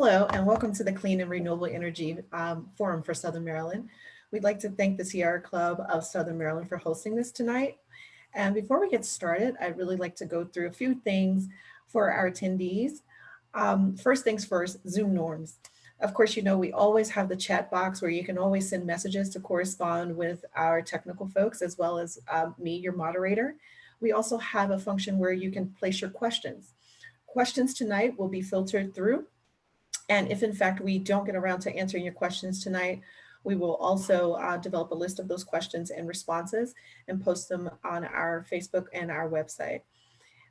Hello, and welcome to the Clean and Renewable Energy Forum for Southern Maryland. We'd like to thank the Sierra Club of Southern Maryland for hosting this tonight. And before we get started, I'd really like to go through a few things for our attendees. First things first, Zoom norms. Of course, you know, we always have the chat box where you can always send messages to correspond with our technical folks, as well as me, your moderator. We also have a function where you can place your questions. Questions tonight will be filtered through. And if in fact we don't get around to answering your questions tonight, we will also develop a list of those questions and responses and post them on our Facebook and our website.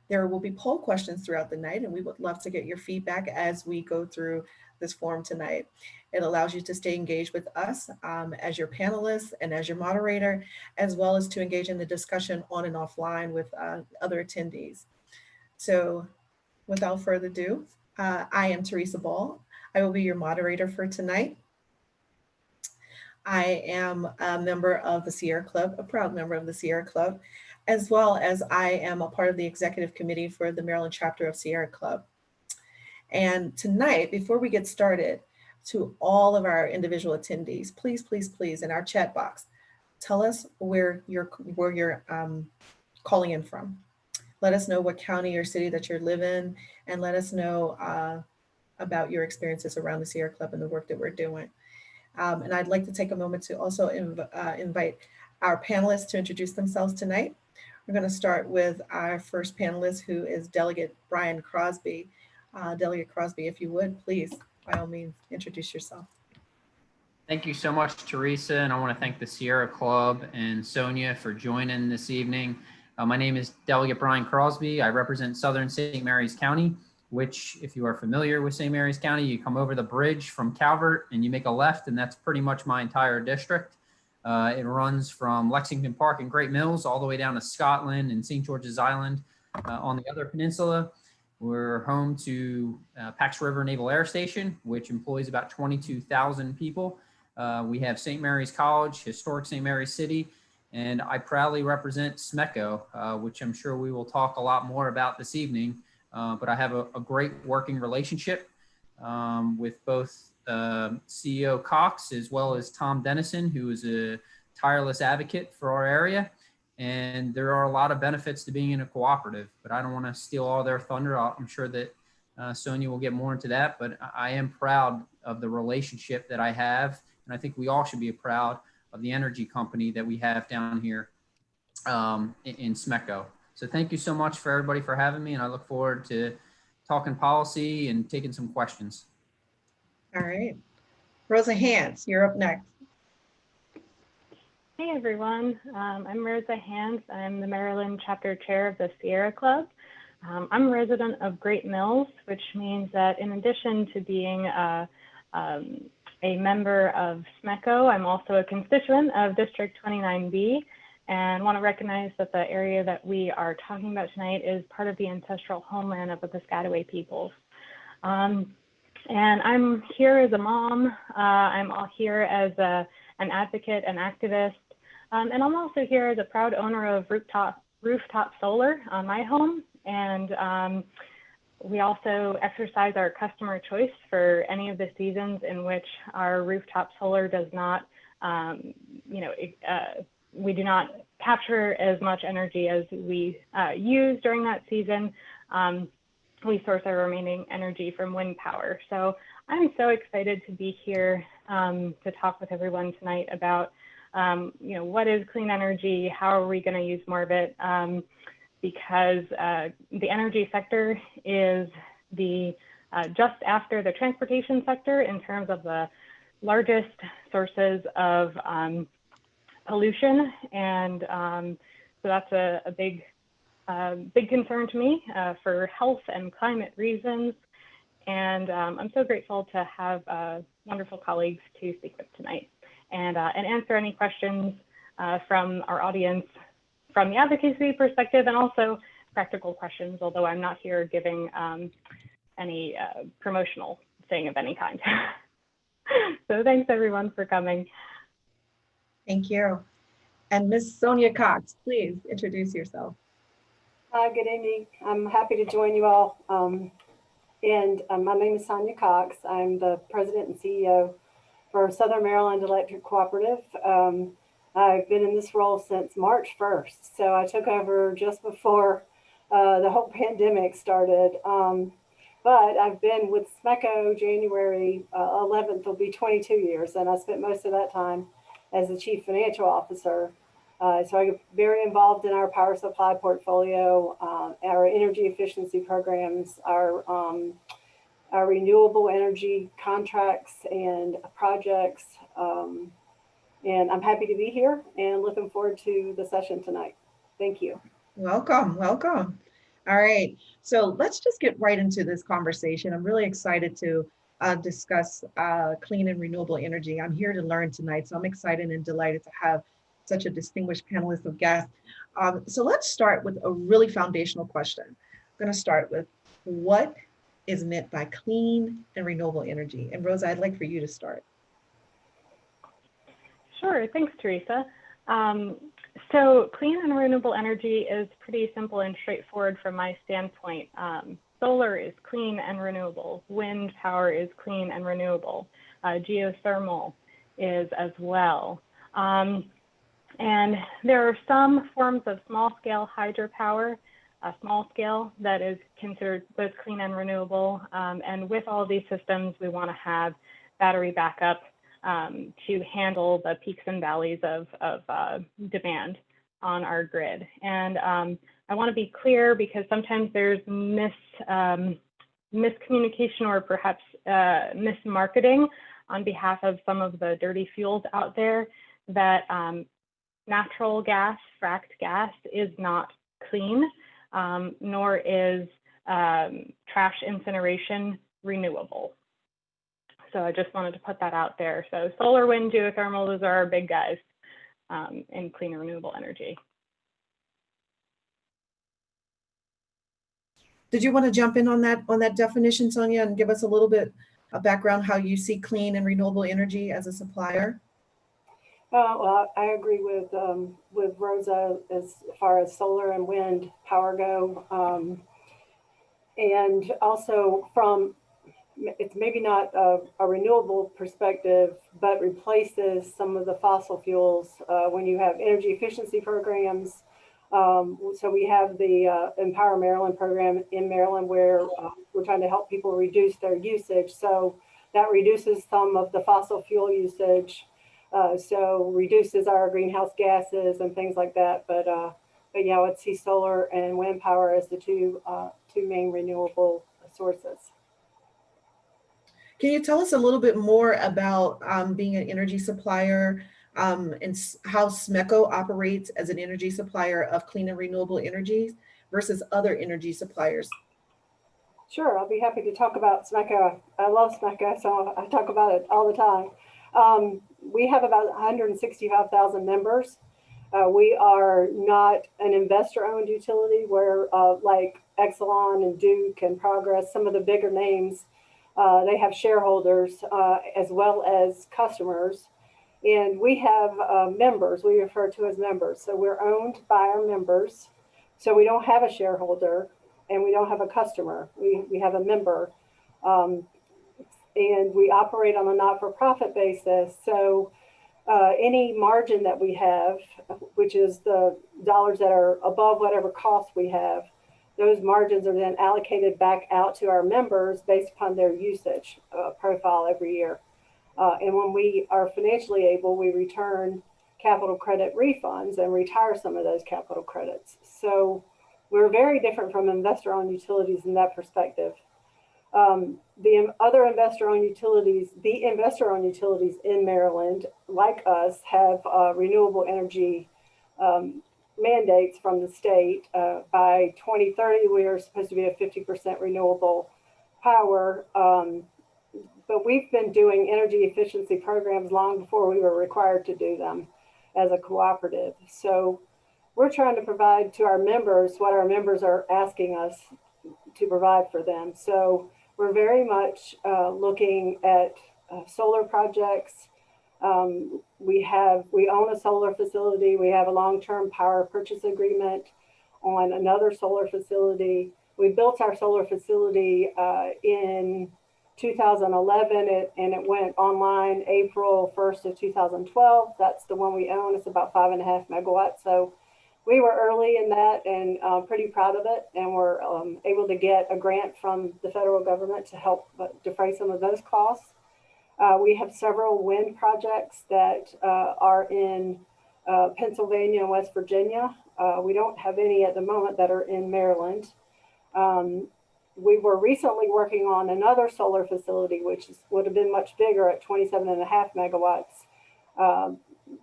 There will be poll questions throughout the night, and we would love to get your feedback as we go through this forum tonight. It allows you to stay engaged with us as your panelists and as your moderator, as well as to engage in the discussion on and offline with other attendees. So without further ado, I am Teresa Ball. I will be your moderator for tonight. I am a member of the Sierra Club, a proud member of the Sierra Club, as well as I am a part of the executive committee for the Maryland chapter of Sierra Club. And tonight, before we get started, to all of our individual attendees, please, please, please, in our chat box, tell us where you're calling in from. Let us know what county or city that you live in, and let us know about your experiences around the Sierra Club and the work that we're doing. And I'd like to take a moment to also invite our panelists to introduce themselves tonight. We're going to start with our first panelist, who is Delegate Brian Crosby. Delegate Crosby, if you would, please, by all means, introduce yourself. Thank you so much, Teresa, and I want to thank the Sierra Club and Sonja for joining this evening. My name is Delegate Brian Crosby. I represent Southern St. Mary's County, which, if you are familiar with St. Mary's County, you come over the bridge from Calvert and you make a left, and that's pretty much my entire district. It runs from Lexington Park and Great Mills all the way down to Scotland and St. George's Island on the other peninsula. We're home to Pax River Naval Air Station, which employs about 22,000 people. We have St. Mary's College, historic St. Mary's City, and I proudly represent SMECO, which I'm sure we will talk a lot more about this evening. But I have a great working relationship with both CEO Cox as well as Tom Dennison, who is a tireless advocate for our area. And there are a lot of benefits to being in a cooperative, but I don't want to steal all their thunder. I'm sure that Sonja will get more into that, but I am proud of the relationship that I have. And I think we all should be proud of the energy company that we have down here in SMECO. So thank you so much for everybody for having me, and I look forward to talking policy and taking some questions. All right. Rosa Hance, you're up next. Hey everyone, I'm Rosa Hance. I'm the Maryland chapter chair of the Sierra Club. I'm a resident of Great Mills, which means that in addition to being a member of SMECO, I'm also a constituent of District 29B. And want to recognize that the area that we are talking about tonight is part of the ancestral homeland of the Piscataway peoples. And I'm here as a mom. I'm all here as an advocate, an activist, and I'm also here as a proud owner of rooftop solar on my home. And we also exercise our customer choice for any of the seasons in which our rooftop solar does not, we do not capture as much energy as we use during that season. We source our remaining energy from wind power. So I'm so excited to be here to talk with everyone tonight about, what is clean energy? How are we going to use more of it? Because the energy sector is the just after the transportation sector in terms of the largest sources of pollution, and so that's a big concern to me for health and climate reasons. And I'm so grateful to have wonderful colleagues to speak with tonight and answer any questions from our audience from the advocacy perspective, and also practical questions, although I'm not here giving any promotional thing of any kind. So thanks everyone for coming. Thank you. And Ms. Sonja Cox, please introduce yourself. Hi, good evening. I'm happy to join you all And my name is Sonja Cox. I'm the president and CEO for Southern Maryland Electric Cooperative. I've been in this role since March 1st. So I took over just before the whole pandemic started. But I've been with SMECO. January 11th will be 22 years, and I spent most of that time as the chief financial officer. So I get very involved in our power supply portfolio, our energy efficiency programs, our renewable energy contracts and projects. And I'm happy to be here and looking forward to the session tonight. Thank you. Welcome, welcome. All right, so let's just get right into this conversation. I'm really excited to discuss clean and renewable energy. I'm here to learn tonight, so I'm excited and delighted to have such a distinguished panelist of guests. So let's start with a really foundational question. I'm going to start with what is meant by clean and renewable energy? And Rosa, I'd like for you to start. Sure, thanks, Teresa. So clean and renewable energy is pretty simple and straightforward from my standpoint. Solar is clean and renewable. Wind power is clean and renewable. Geothermal is as well. And there are some forms of small-scale hydropower, small scale, that is considered both clean and renewable. And with all these systems, we want to have battery backup to handle the peaks and valleys of demand on our grid. And I want to be clear because sometimes there's miscommunication or perhaps mismarketing on behalf of some of the dirty fuels out there that natural gas, fracked gas, is not clean, nor is trash incineration renewable. So I just wanted to put that out there. So solar, wind, geothermal, those are our big guys in clean and renewable energy. Did you want to jump in on that definition, Sonja, and give us a little bit of background how you see clean and renewable energy as a supplier? Well, I agree with Rosa as far as solar and wind power go, and also from it's maybe not a renewable perspective, but replaces some of the fossil fuels when you have energy efficiency programs. So we have the Empower Maryland program in Maryland where we're trying to help people reduce their usage. So that reduces some of the fossil fuel usage. So reduces our greenhouse gases and things like that. But yeah, I would see solar and wind power as the two main renewable sources. Can you tell us a little bit more about being an energy supplier and how SMECO operates as an energy supplier of clean and renewable energies versus other energy suppliers? Sure, I'll be happy to talk about SMECO. I love SMECO, so I talk about it all the time. We have about 165,000 members. We are not an investor-owned utility where like Exelon and Duke and Progress, some of the bigger names, they have shareholders as well as customers. And we have members, we refer to as members. So we're owned by our members. So we don't have a shareholder and we don't have a customer. We have a member. And we operate on a not-for-profit basis. So any margin that we have, which is the dollars that are above whatever cost we have, those margins are then allocated back out to our members based upon their usage profile every year. And when we are financially able, we return capital credit refunds and retire some of those capital credits. So we're very different from investor-owned utilities in that perspective. The other investor-owned utilities, the investor-owned utilities in Maryland, like us, have renewable energy mandates from the state. By 2030, we are supposed to be at 50% renewable power. But we've been doing energy efficiency programs long before we were required to do them as a cooperative. So we're trying to provide to our members what our members are asking us to provide for them. So we're very much looking at solar projects. We own a solar facility. We have a long-term power purchase agreement on another solar facility. We built our solar facility in 2011, and it went online April 1st of 2012. That's the one we own. It's about 5.5 megawatts. So we were early in that and pretty proud of it. And we're able to get a grant from the federal government to help defray some of those costs. We have several wind projects that are in Pennsylvania and West Virginia. We don't have any at the moment that are in Maryland. We were recently working on another solar facility, which would have been much bigger at 27.5 megawatts.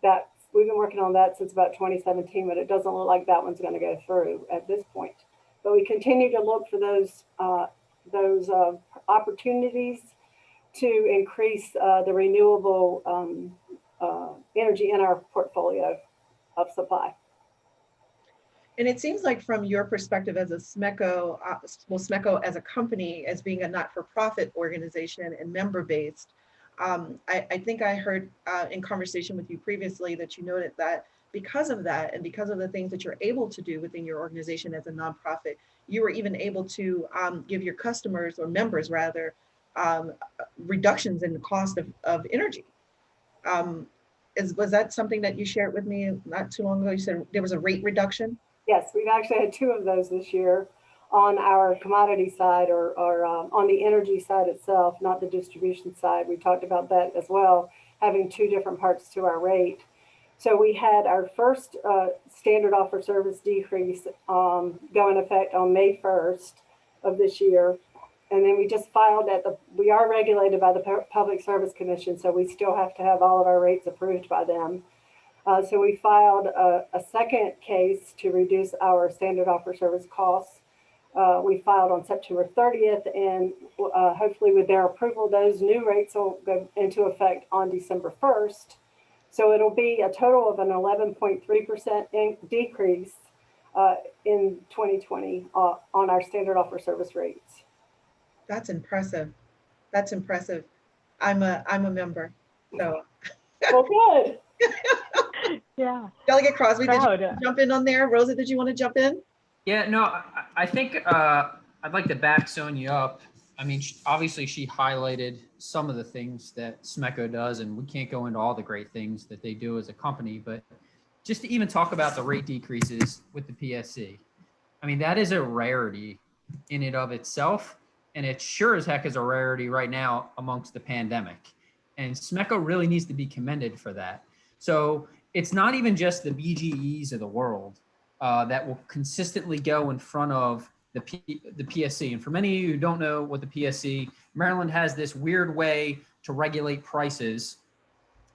That we've been working on that since about 2017, but it doesn't look like that one's going to go through at this point. But we continue to look for those opportunities to increase the renewable energy in our portfolio of supply. And it seems like from your perspective as a SMECO, SMECO as a company, as being a not-for-profit organization and member-based, I think I heard in conversation with you previously that you noted that because of that and because of the things that you're able to do within your organization as a nonprofit, you were even able to give your customers, or members rather, reductions in the cost of energy. Was that something that you shared with me not too long ago? You said there was a rate reduction? Yes, we've actually had 2 of those this year on our commodity side, or on the energy side itself, not the distribution side. We talked about that as well, having 2 different parts to our rate. So we had our first standard offer service decrease go in effect on May 1st of this year. And then we just filed we are regulated by the Public Service Commission, so we still have to have all of our rates approved by them. So we filed a second case to reduce our standard offer service costs. We filed on September 30th, and hopefully with their approval, those new rates will go into effect on December 1st. So it'll be a total of an 11.3% decrease in 2020 on our standard offer service rates. That's impressive. That's impressive. I'm a member, so. Well, good. Yeah. Delegate Crosby, did Proud. you jump in on there? Rosa, did you want to jump in? Yeah, no, I think I'd like to back Sonja up. I mean, obviously she highlighted some of the things that SMECO does, and we can't go into all the great things that they do as a company, but just to even talk about the rate decreases with the PSC. I mean, that is a rarity in and of itself, and it sure as heck is a rarity right now amongst the pandemic. And SMECO really needs to be commended for that. So it's not even just the BGEs of the world that will consistently go in front of the PSC. And for many of you who don't know what the PSC, Maryland has this weird way to regulate prices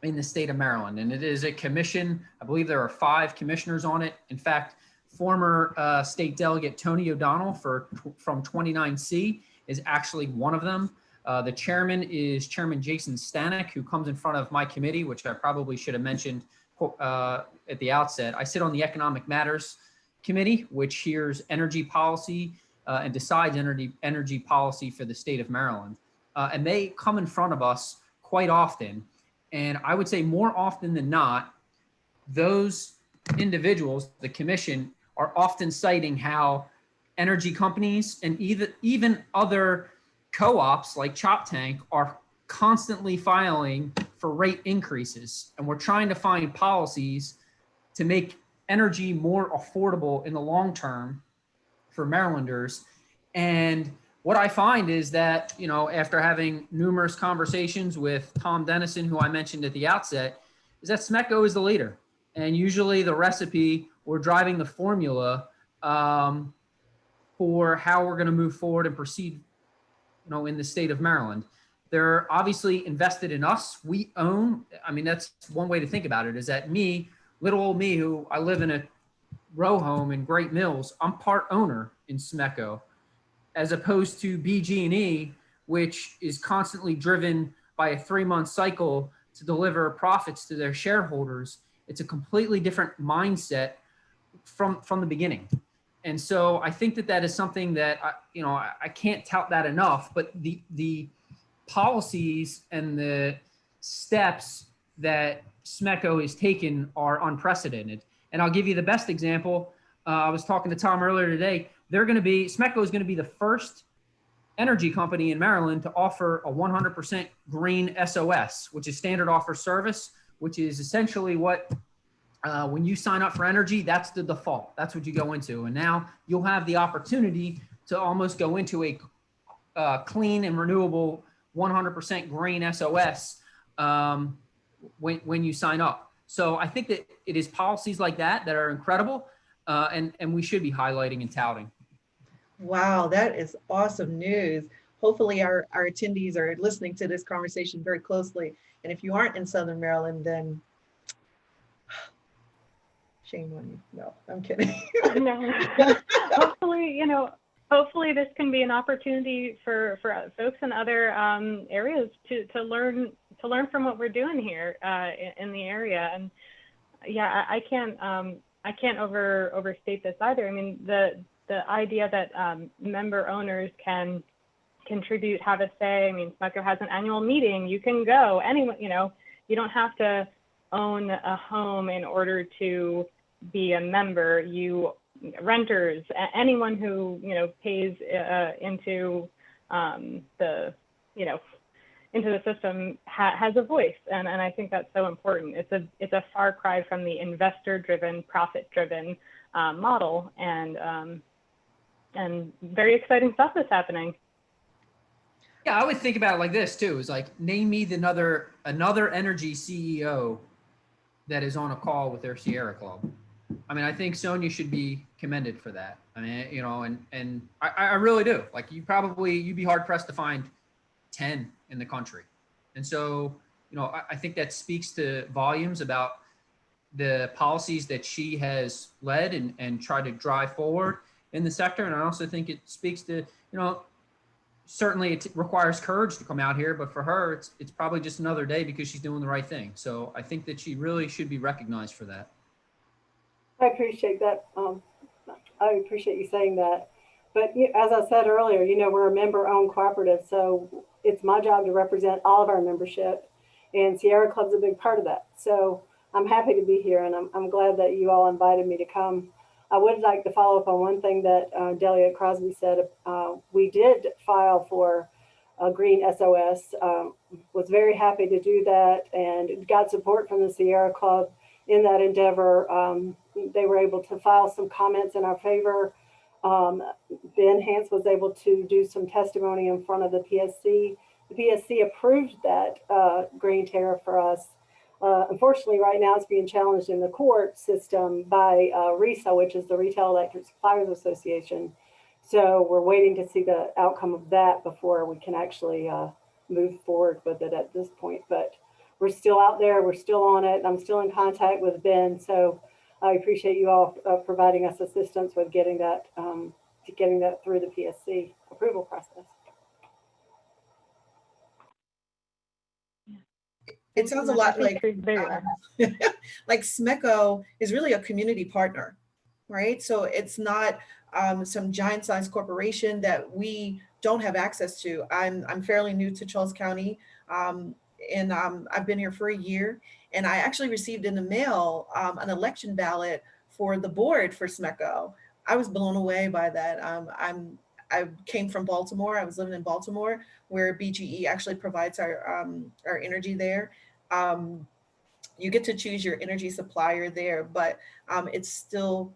in the state of Maryland. And it is a commission. I believe there are 5 commissioners on it. In fact, former state delegate Tony O'Donnell from 29C is actually one of them. The chairman is Chairman Jason Stanek, who comes in front of my committee, which I probably should have mentioned at the outset. I sit on the Economic Matters Committee, which hears energy policy and decides energy policy for the state of Maryland. And they come in front of us quite often. And I would say more often than not, those individuals, the commission, are often citing how energy companies and even other co-ops like Chop Tank are constantly filing for rate increases. And we're trying to find policies to make energy more affordable in the long term for Marylanders. And what I find is that, you know, after having numerous conversations with Tom Dennison, who I mentioned at the outset, is that SMECO is the leader. And usually the recipe or driving the formula for how we're going to move forward and proceed, you know, in the state of Maryland. They're obviously invested in us. We own, I mean, that's one way to think about it, is that me, little old me, who I live in a row home in Great Mills, I'm part owner in SMECO, as opposed to BG&E, which is constantly driven by a 3-month cycle to deliver profits to their shareholders. It's a completely different mindset from the beginning. And so I think that is something that, I can't tout that enough, but the policies and the steps that SMECO has taken are unprecedented. And I'll give you the best example. I was talking to Tom earlier today. SMECO is going to be the first energy company in Maryland to offer a 100% green SOS, which is standard offer service, which is essentially what, when you sign up for energy, that's the default. That's what you go into. And now you'll have the opportunity to almost go into a clean and renewable 100% green SOS when you sign up. So I think that it is policies like that that are incredible, and we should be highlighting and touting. Wow, that is awesome news. Hopefully our attendees are listening to this conversation very closely. And if you aren't in Southern Maryland, then shame on you. No, I'm kidding. No. Hopefully, hopefully this can be an opportunity for folks in other areas to learn from what we're doing here in the area. And yeah, I can't overstate this either. I mean, the idea that member owners can contribute, have a say. I mean, SMECO has an annual meeting. You can go. Anyone, you don't have to own a home in order to be a member. Renters, anyone who pays into into the system has a voice, and I think that's so important. It's a far cry from the investor-driven, profit-driven model, and very exciting stuff is happening. Yeah, I would think about it like this too. Is like, name me another energy CEO that is on a call with their Sierra Club. I mean, I think Sonja should be commended for that. I mean, and I really do. Like, you'd be hard pressed to find 10 in the country. And so, I think that speaks to volumes about the policies that she has led and tried to drive forward in the sector. And I also think it speaks to, certainly it requires courage to come out here, but for her, it's probably just another day because she's doing the right thing. So I think that she really should be recognized for that. I appreciate that. I appreciate you saying that. But as I said earlier, we're a member-owned cooperative, so it's my job to represent all of our membership, and Sierra Club's a big part of that. So I'm happy to be here, and I'm glad that you all invited me to come. I would like to follow up on one thing that Delegate Crosby said. We did file for a green SOS, was very happy to do that, and got support from the Sierra Club in that endeavor. They were able to file some comments in our favor. Ben Hance was able to do some testimony in front of the PSC. The PSC approved that green tariff for us. Unfortunately, right now it's being challenged in the court system by RESA, which is the Retail Electric Suppliers Association. So we're waiting to see the outcome of that before we can actually move forward with it at this point. But we're still out there, we're still on it. I'm still in contact with Ben, so I appreciate you all providing us assistance with getting that through the PSC approval process. It sounds a lot like SMECO is really a community partner, right? So it's not some giant sized corporation that we don't have access to. I'm fairly new to Charles County, and I've been here for a year, and I actually received in the mail an election ballot for the board for SMECO. I was blown away by that. I came from Baltimore. I was living in Baltimore, where BGE actually provides our energy there. You get to choose your energy supplier there, but it's still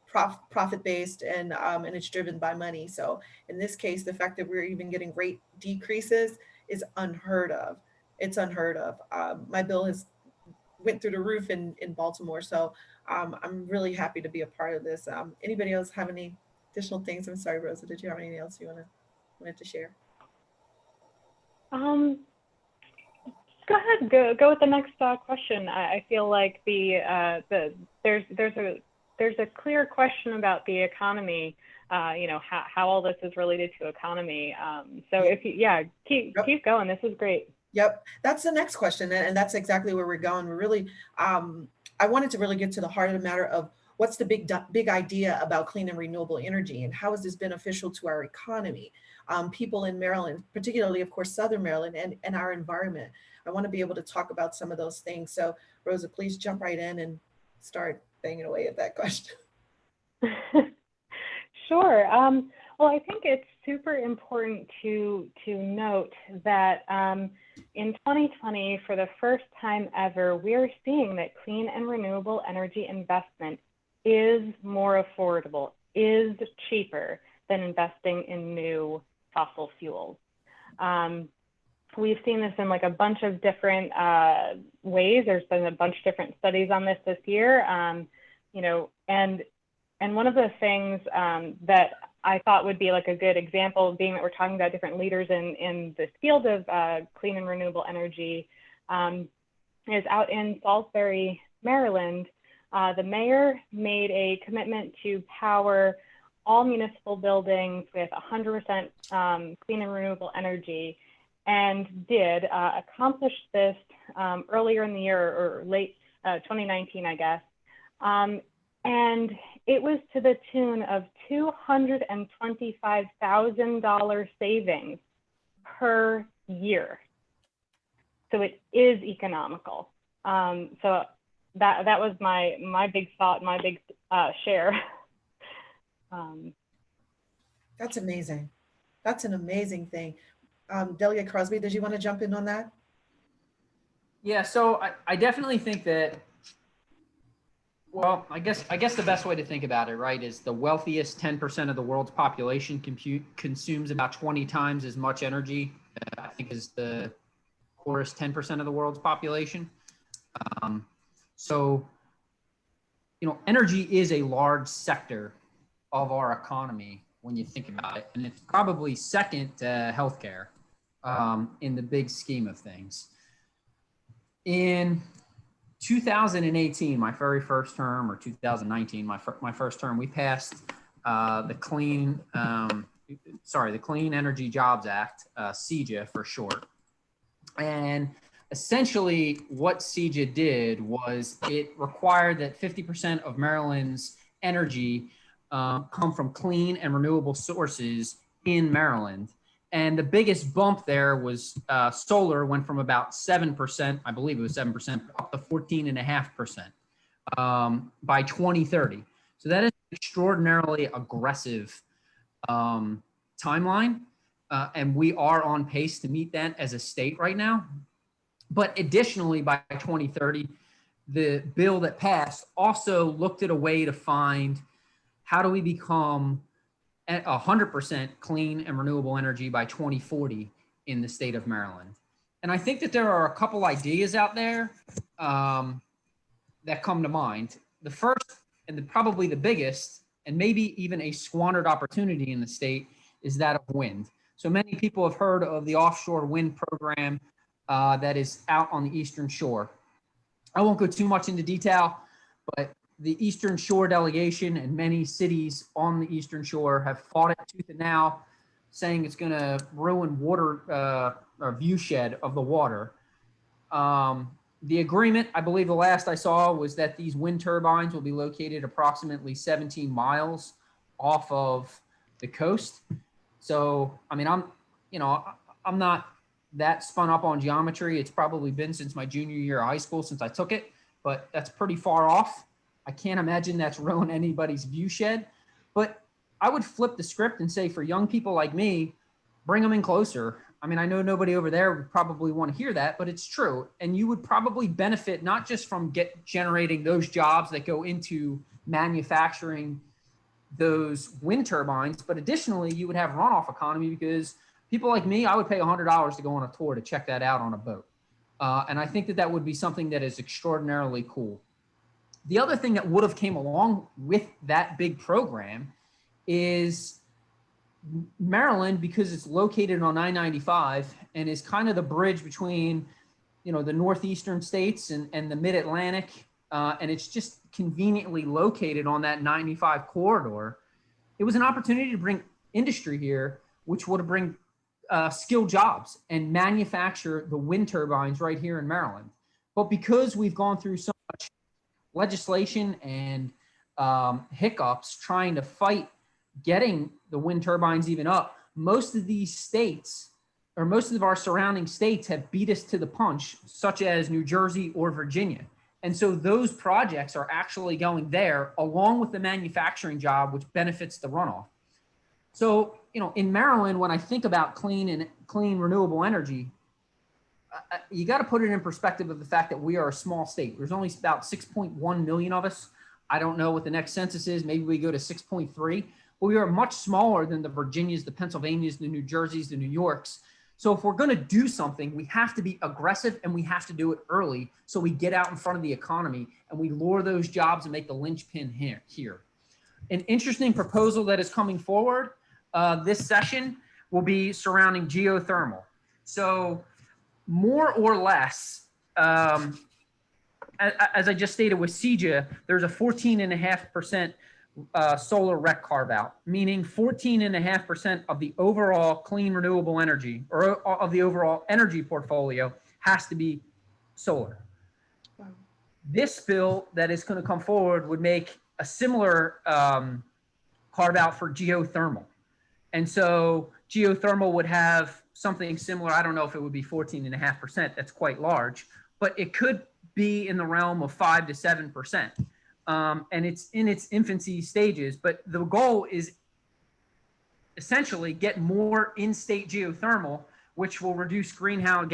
profit-based and it's driven by money. So in this case, the fact that we're even getting rate decreases is unheard of. It's unheard of. My bill has went through the roof in Baltimore. So I'm really happy to be a part of this. Anybody else have any additional things? I'm sorry, Rosa, did you have anything else you wanted to share? Go ahead, go with the next question. I feel like there's a clear question about the economy, how all this is related to economy. So if you, keep going, this is great. Yep, that's the next question, and that's exactly where we're going. We're really, I wanted to really get to the heart of the matter of what's the big idea about clean and renewable energy, and how is this beneficial to our economy, people in Maryland, particularly, of course, Southern Maryland, and our environment. I want to be able to talk about some of those things. So, Rosa, please jump right in and start banging away at that question. Sure. Well, I think it's super important to note that in 2020, for the first time ever, we are seeing that clean and renewable energy investment is more affordable, is cheaper than investing in new fossil fuels. We've seen this in like a bunch of different ways. There's been a bunch of different studies on this year, you know, and one of the things that I thought would be like a good example, being that we're talking about different leaders in this field of clean and renewable energy, is out in Salisbury, Maryland. The mayor made a commitment to power all municipal buildings with 100% clean and renewable energy, and did accomplish this earlier in the year, or late 2019, I guess. And it was to the tune of $225,000 savings per year. So it is economical. So that was my big thought, my big share. That's amazing. That's an amazing thing. Delegate Crosby, did you want to jump in on that? Yeah, so I definitely think that, well, I guess the best way to think about it, right, is the wealthiest 10% of the world's population consumes about 20 times as much energy, I think, as the poorest 10% of the world's population. So, you know, energy is a large sector of our economy when you think about it, and it's probably second to healthcare in the big scheme of things. In 2018, my very first term, or 2019, my first term, we passed the Clean Energy Jobs Act, CEJA for short. And essentially what CEJA did was it required that 50% of Maryland's energy come from clean and renewable sources in Maryland. And the biggest bump there was solar went from about 7%, I believe it was 7%, up to 14.5% by 2030. So that is an extraordinarily aggressive timeline. And we are on pace to meet that as a state right now. But additionally, by 2030, the bill that passed also looked at a way to find how do we become 100% clean and renewable energy by 2040 in the state of Maryland. And I think that there are a couple ideas out there that come to mind. The first, and probably the biggest, and maybe even a squandered opportunity in the state, is that of wind. So many people have heard of the offshore wind program that is out on the Eastern Shore. I won't go too much into detail, but the Eastern Shore delegation and many cities on the Eastern Shore have fought it tooth and nail, saying it's going to ruin water or view shed of the water. The agreement, I believe the last I saw, was that these wind turbines will be located approximately 17 miles off of the coast. So, I mean, I'm not that spun up on geometry. It's probably been since my junior year of high school since I took it, but that's pretty far off. I can't imagine that's ruin anybody's view shed, but I would flip the script and say, for young people like me, bring them in closer. I mean, I know nobody over there would probably want to hear that, but it's true. And you would probably benefit not just from generating those jobs that go into manufacturing those wind turbines, but additionally, you would have runoff economy, because people like me, I would pay $100 to go on a tour to check that out on a boat. And I think that would be something that is extraordinarily cool. The other thing that would have came along with that big program is Maryland, because it's located on I-95 and is kind of the bridge between, you know, the northeastern states and the mid-Atlantic, and it's just conveniently located on that 95 corridor. It was an opportunity to bring industry here, which would bring skilled jobs and manufacture the wind turbines right here in Maryland. But because we've gone through so much legislation and hiccups trying to fight getting the wind turbines even up, most of these states, or most of our surrounding states, have beat us to the punch, such as New Jersey or Virginia. And so those projects are actually going there along with the manufacturing job, which benefits the runoff. So, in Maryland, when I think about clean renewable energy, you got to put it in perspective of the fact that we are a small state. There's only about 6.1 million of us. I don't know what the next census is. Maybe we go to 6.3, but we are much smaller than the Virginias, the Pennsylvanias, the New Jerseys, the New Yorks. So if we're going to do something, we have to be aggressive and we have to do it early so we get out in front of the economy and we lure those jobs and make the linchpin here. An interesting proposal that is coming forward this session will be surrounding geothermal. So more or less, as I just stated with CEJA, there's a 14.5% solar rec carve out, meaning 14.5% of the overall clean renewable energy or of the overall energy portfolio has to be solar. Wow. This bill that is going to come forward would make a similar carve out for geothermal. And so geothermal would have something similar. I don't know if it would be 14.5%. That's quite large, but it could be in the realm of 5 to 7%. And it's in its infancy stages, but the goal is essentially get more in-state geothermal, which will reduce greenhouse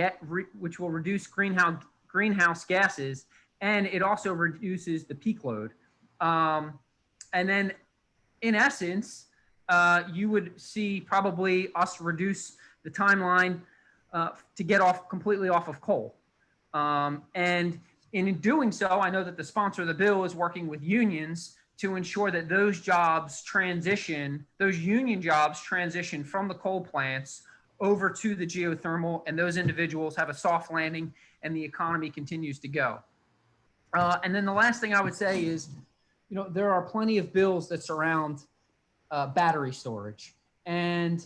gases, and it also reduces the peak load. And then, in essence, you would see probably us reduce the timeline to get completely off of coal. And in doing so, I know that the sponsor of the bill is working with unions to ensure that those union jobs transition from the coal plants over to the geothermal, and those individuals have a soft landing and the economy continues to go. And then the last thing I would say is, there are plenty of bills that surround battery storage. And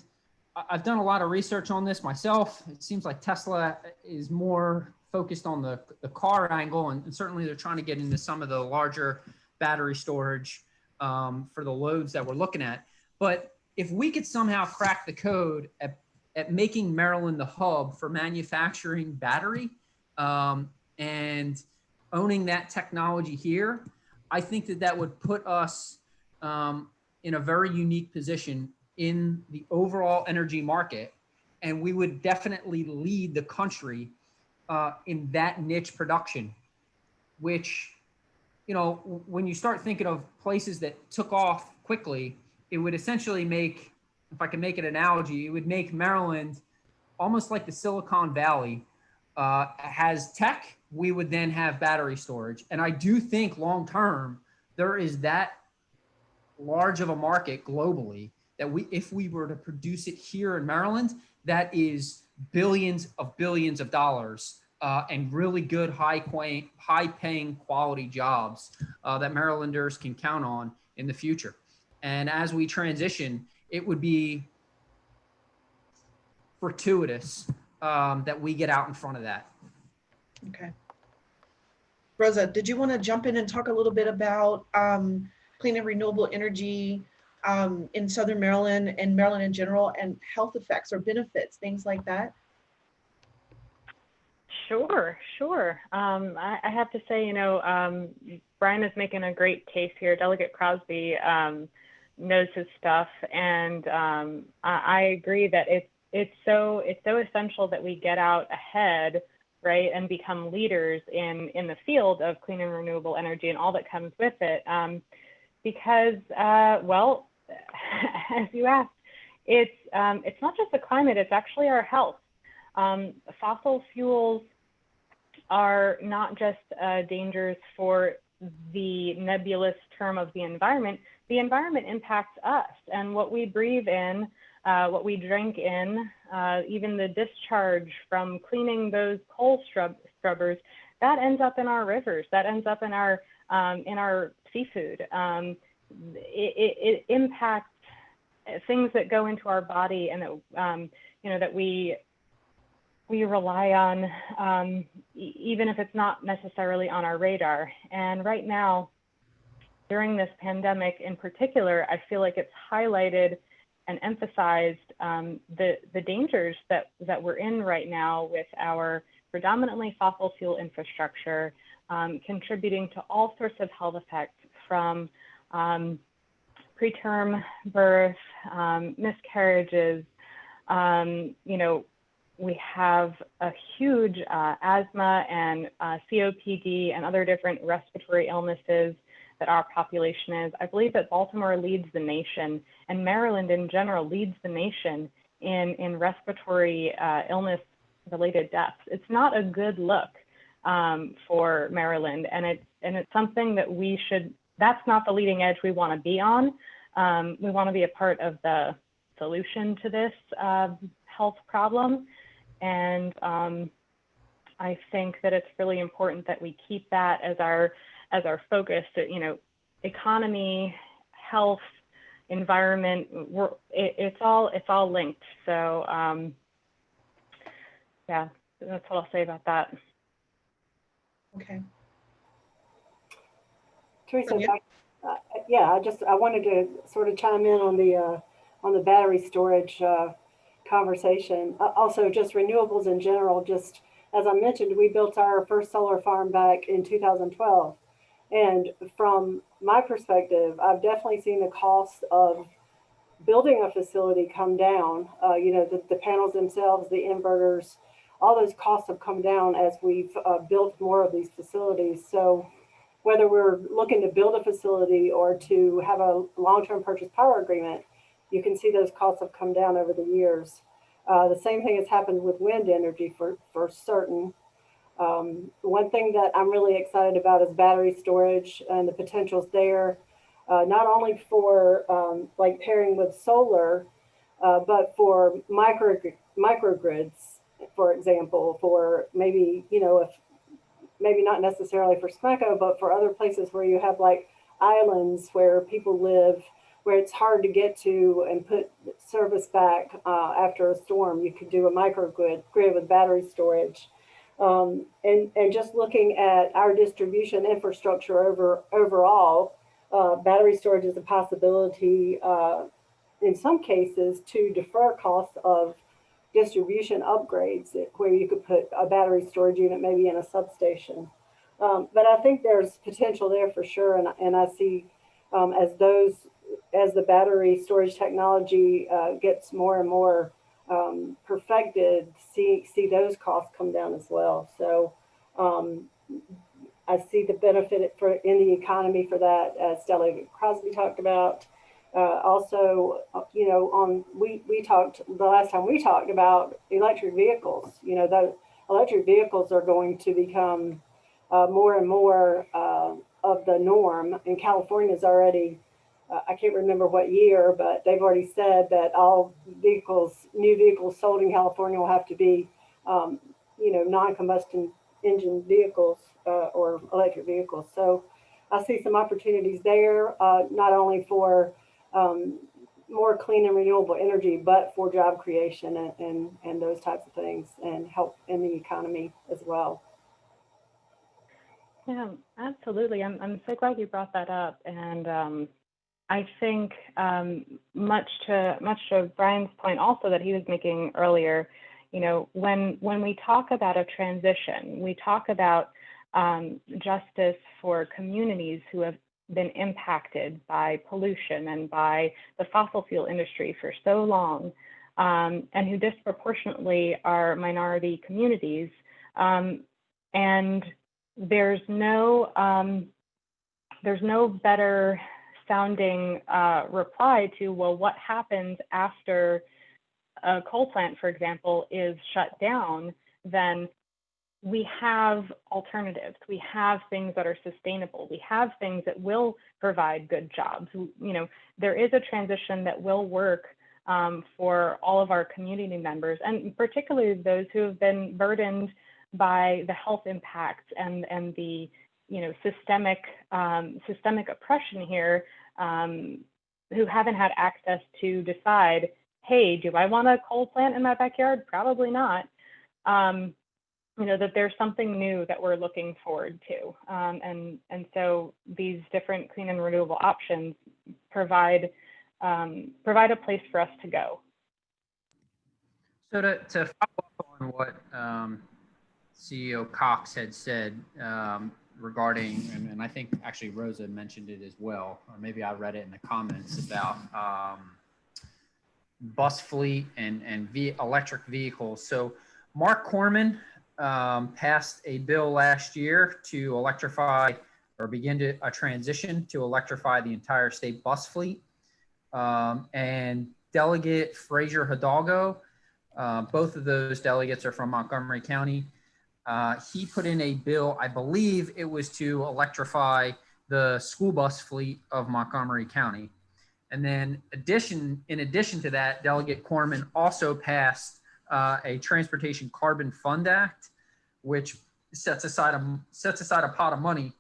I've done a lot of research on this myself. It seems like Tesla is more focused on the car angle, and certainly they're trying to get into some of the larger battery storage for the loads that we're looking at. But if we could somehow crack the code at making Maryland the hub for manufacturing battery and owning that technology here, I think that would put us in a very unique position in the overall energy market. And we would definitely lead the country in that niche production, which, when you start thinking of places that took off quickly, it would essentially make, if I can make an analogy, it would make Maryland almost like the Silicon Valley has tech. We would then have battery storage. And I do think long-term, there is that large of a market globally that if we were to produce it here in Maryland, that is billions of dollars and really good high paying quality jobs that Marylanders can count on in the future. And as we transition, it would be fortuitous that we get out in front of that. Okay. Rosa, did you want to jump in and talk a little bit about clean and renewable energy in Southern Maryland and Maryland in general, and health effects or benefits, things like that? Sure. I have to say, Brian is making a great case here. Delegate Crosby knows his stuff, and I agree that it's so essential that we get out ahead, right, and become leaders in the field of clean and renewable energy and all that comes with it. Because, well, as you asked, it's not just the climate, it's actually our health. Fossil fuels are not just dangers for the nebulous term of the environment impacts us and what we breathe in, what we drink in, even the discharge from cleaning those coal scrubbers, that ends up in our rivers, that ends up in our seafood. It impacts things that go into our body and that, that we rely on, even if it's not necessarily on our radar. And right now, during this pandemic in particular, I feel like it's highlighted and emphasized the dangers that we're in right now with our predominantly fossil fuel infrastructure, contributing to all sorts of health effects from preterm birth, miscarriages. We have a huge asthma and COPD and other different respiratory illnesses that our population is. I believe that Baltimore leads the nation, and Maryland in general leads the nation in respiratory illness-related deaths. It's not a good look for Maryland, and it's something that we should. That's not the leading edge we want to be on. We want to be a part of the solution to this health problem, and I think that it's really important that we keep that as our focus. That, economy, health, environment, it's all linked. So yeah, that's what I'll say about that. Okay. Teresa, I wanted to sort of chime in on the battery storage conversation. Also, just renewables in general. Just as I mentioned, we built our first solar farm back in 2012, and from my perspective, I've definitely seen the cost of building a facility come down. The panels themselves, the inverters, all those costs have come down as we've built more of these facilities. So whether we're looking to build a facility or to have a long-term purchase power agreement, you can see those costs have come down over the years. The same thing has happened with wind energy for certain. One thing that I'm really excited about is battery storage and the potentials there, not only for like pairing with solar, but for microgrids, for example, for maybe, if maybe not necessarily for SMECO, but for other places where you have like islands where people live, where it's hard to get to and put service back after a storm. You could do a microgrid with battery storage. And just looking at our distribution infrastructure overall, battery storage is a possibility in some cases to defer costs of distribution upgrades, where you could put a battery storage unit maybe in a substation. But I think there's potential there for sure, and I see as the battery storage technology gets more and more perfected, see those costs come down as well. So I see the benefit in the economy for that, as Delegate Crosby talked about. Also, we talked the last time we talked about electric vehicles. The electric vehicles are going to become more and more of the norm. And California's already, I can't remember what year, but they've already said that all new vehicles sold in California will have to be, non-combustion engine vehicles or electric vehicles. So I see some opportunities there, not only for more clean and renewable energy, but for job creation and those types of things, and help in the economy as well. Yeah, absolutely. I'm so glad you brought that up, and I think much to Brian's point also that he was making earlier, when we talk about a transition, we talk about justice for communities who have been impacted by pollution and by the fossil fuel industry for so long, and who disproportionately are minority communities. And there's no better sounding reply to, well, what happens after a coal plant, for example, is shut down, then we have alternatives. We have things that are sustainable. We have things that will provide good jobs. There is a transition that will work for all of our community members, and particularly those who have been burdened by the health impacts and the systemic oppression here, who haven't had access to decide, hey, do I want a coal plant in my backyard? Probably not. That there's something new that we're looking forward to. And so these different clean and renewable options provide a place for us to go. So to follow up on what CEO Cox had said, regarding, and I think actually Rosa mentioned it as well, or maybe I read it in the comments about bus fleet and electric vehicles. So Mark Corman passed a bill last year to electrify or begin a transition to electrify the entire state bus fleet. And Delegate Fraser Hidalgo, both of those delegates are from Montgomery County. He put in a bill, I believe it was to electrify the school bus fleet of Montgomery County. And then in addition to that, Delegate Corman also passed a Transportation Carbon Fund Act, which sets aside a pot of money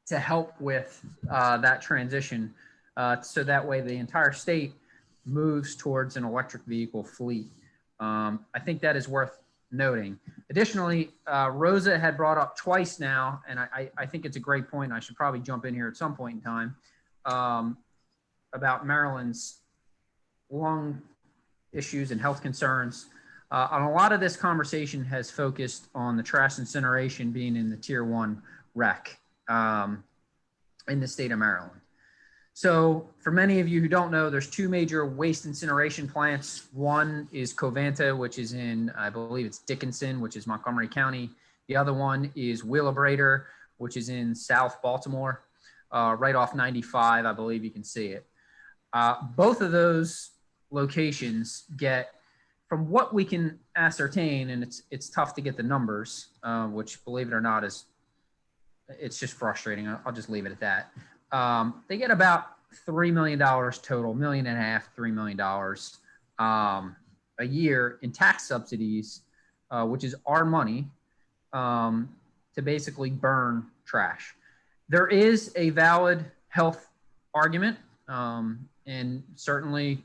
to help with that transition. So that way the entire state moves towards an electric vehicle fleet. I think that is worth noting. Additionally, Rosa had brought up twice now, and I think it's a great point. I should probably jump in here at some point in time, about Maryland's lung issues and health concerns. And a lot of this conversation has focused on the trash incineration being in the Tier 1 REC in the state of Maryland. So for many of you who don't know, there's two major waste incineration plants. One is Covanta, which is in, I believe it's Dickinson, which is Montgomery County. The other one is Wheelabrator, which is in South Baltimore, right off 95. I believe you can see it. Both of those locations get, from what we can ascertain, and it's tough to get the numbers, which, believe it or not, it's just frustrating. I'll just leave it at that. They get about $3 million total, $1.5 million, $3 million a year in tax subsidies, which is our money, to basically burn trash. There is a valid health argument, and certainly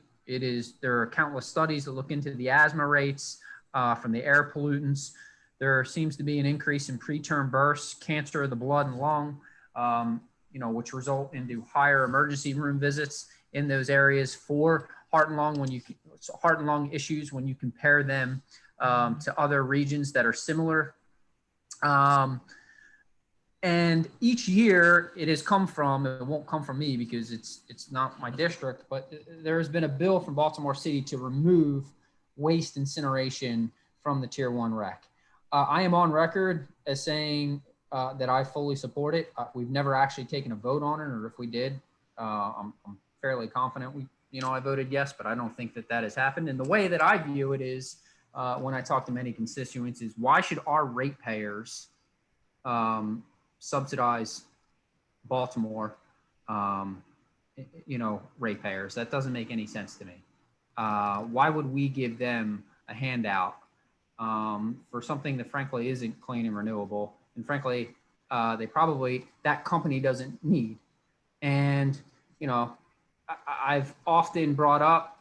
there are countless studies that look into the asthma rates from the air pollutants. There seems to be an increase in preterm births, cancer of the blood and lung, which result into higher emergency room visits in those areas for heart and lung issues when you compare them to other regions that are similar. And each year it won't come from me because it's not my district, but there has been a bill from Baltimore City to remove waste incineration from the Tier 1 REC. I am on record as saying that I fully support it. We've never actually taken a vote on it, or if we did, I'm fairly confident I voted yes, but I don't think that has happened. And the way that I view it is, when I talk to many constituents, is why should our ratepayers subsidize Baltimore, ratepayers? That doesn't make any sense to me. Why would we give them a handout for something that frankly isn't clean and renewable? And frankly, that company doesn't need. And, I've often brought up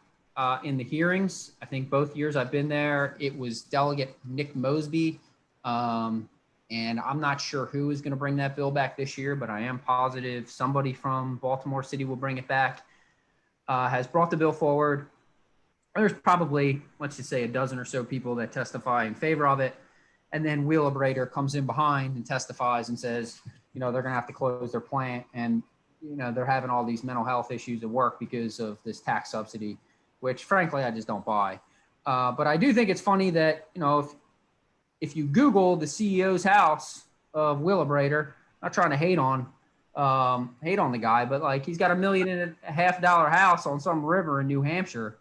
in the hearings, I think both years I've been there, it was Delegate Nick Mosby. And I'm not sure who is going to bring that bill back this year, but I am positive somebody from Baltimore City will bring it back, has brought the bill forward. There's probably, let's just say, a dozen or so people that testify in favor of it. And then Wheelabrator comes in behind and testifies and says, they're going to have to close their plant. And, they're having all these mental health issues at work because of this tax subsidy, which frankly, I just don't buy. But I do think it's funny that, if you Google the CEO's house of Wheelabrator, not trying to hate on the guy, but he's got $1.5 million house on some river in New Hampshire.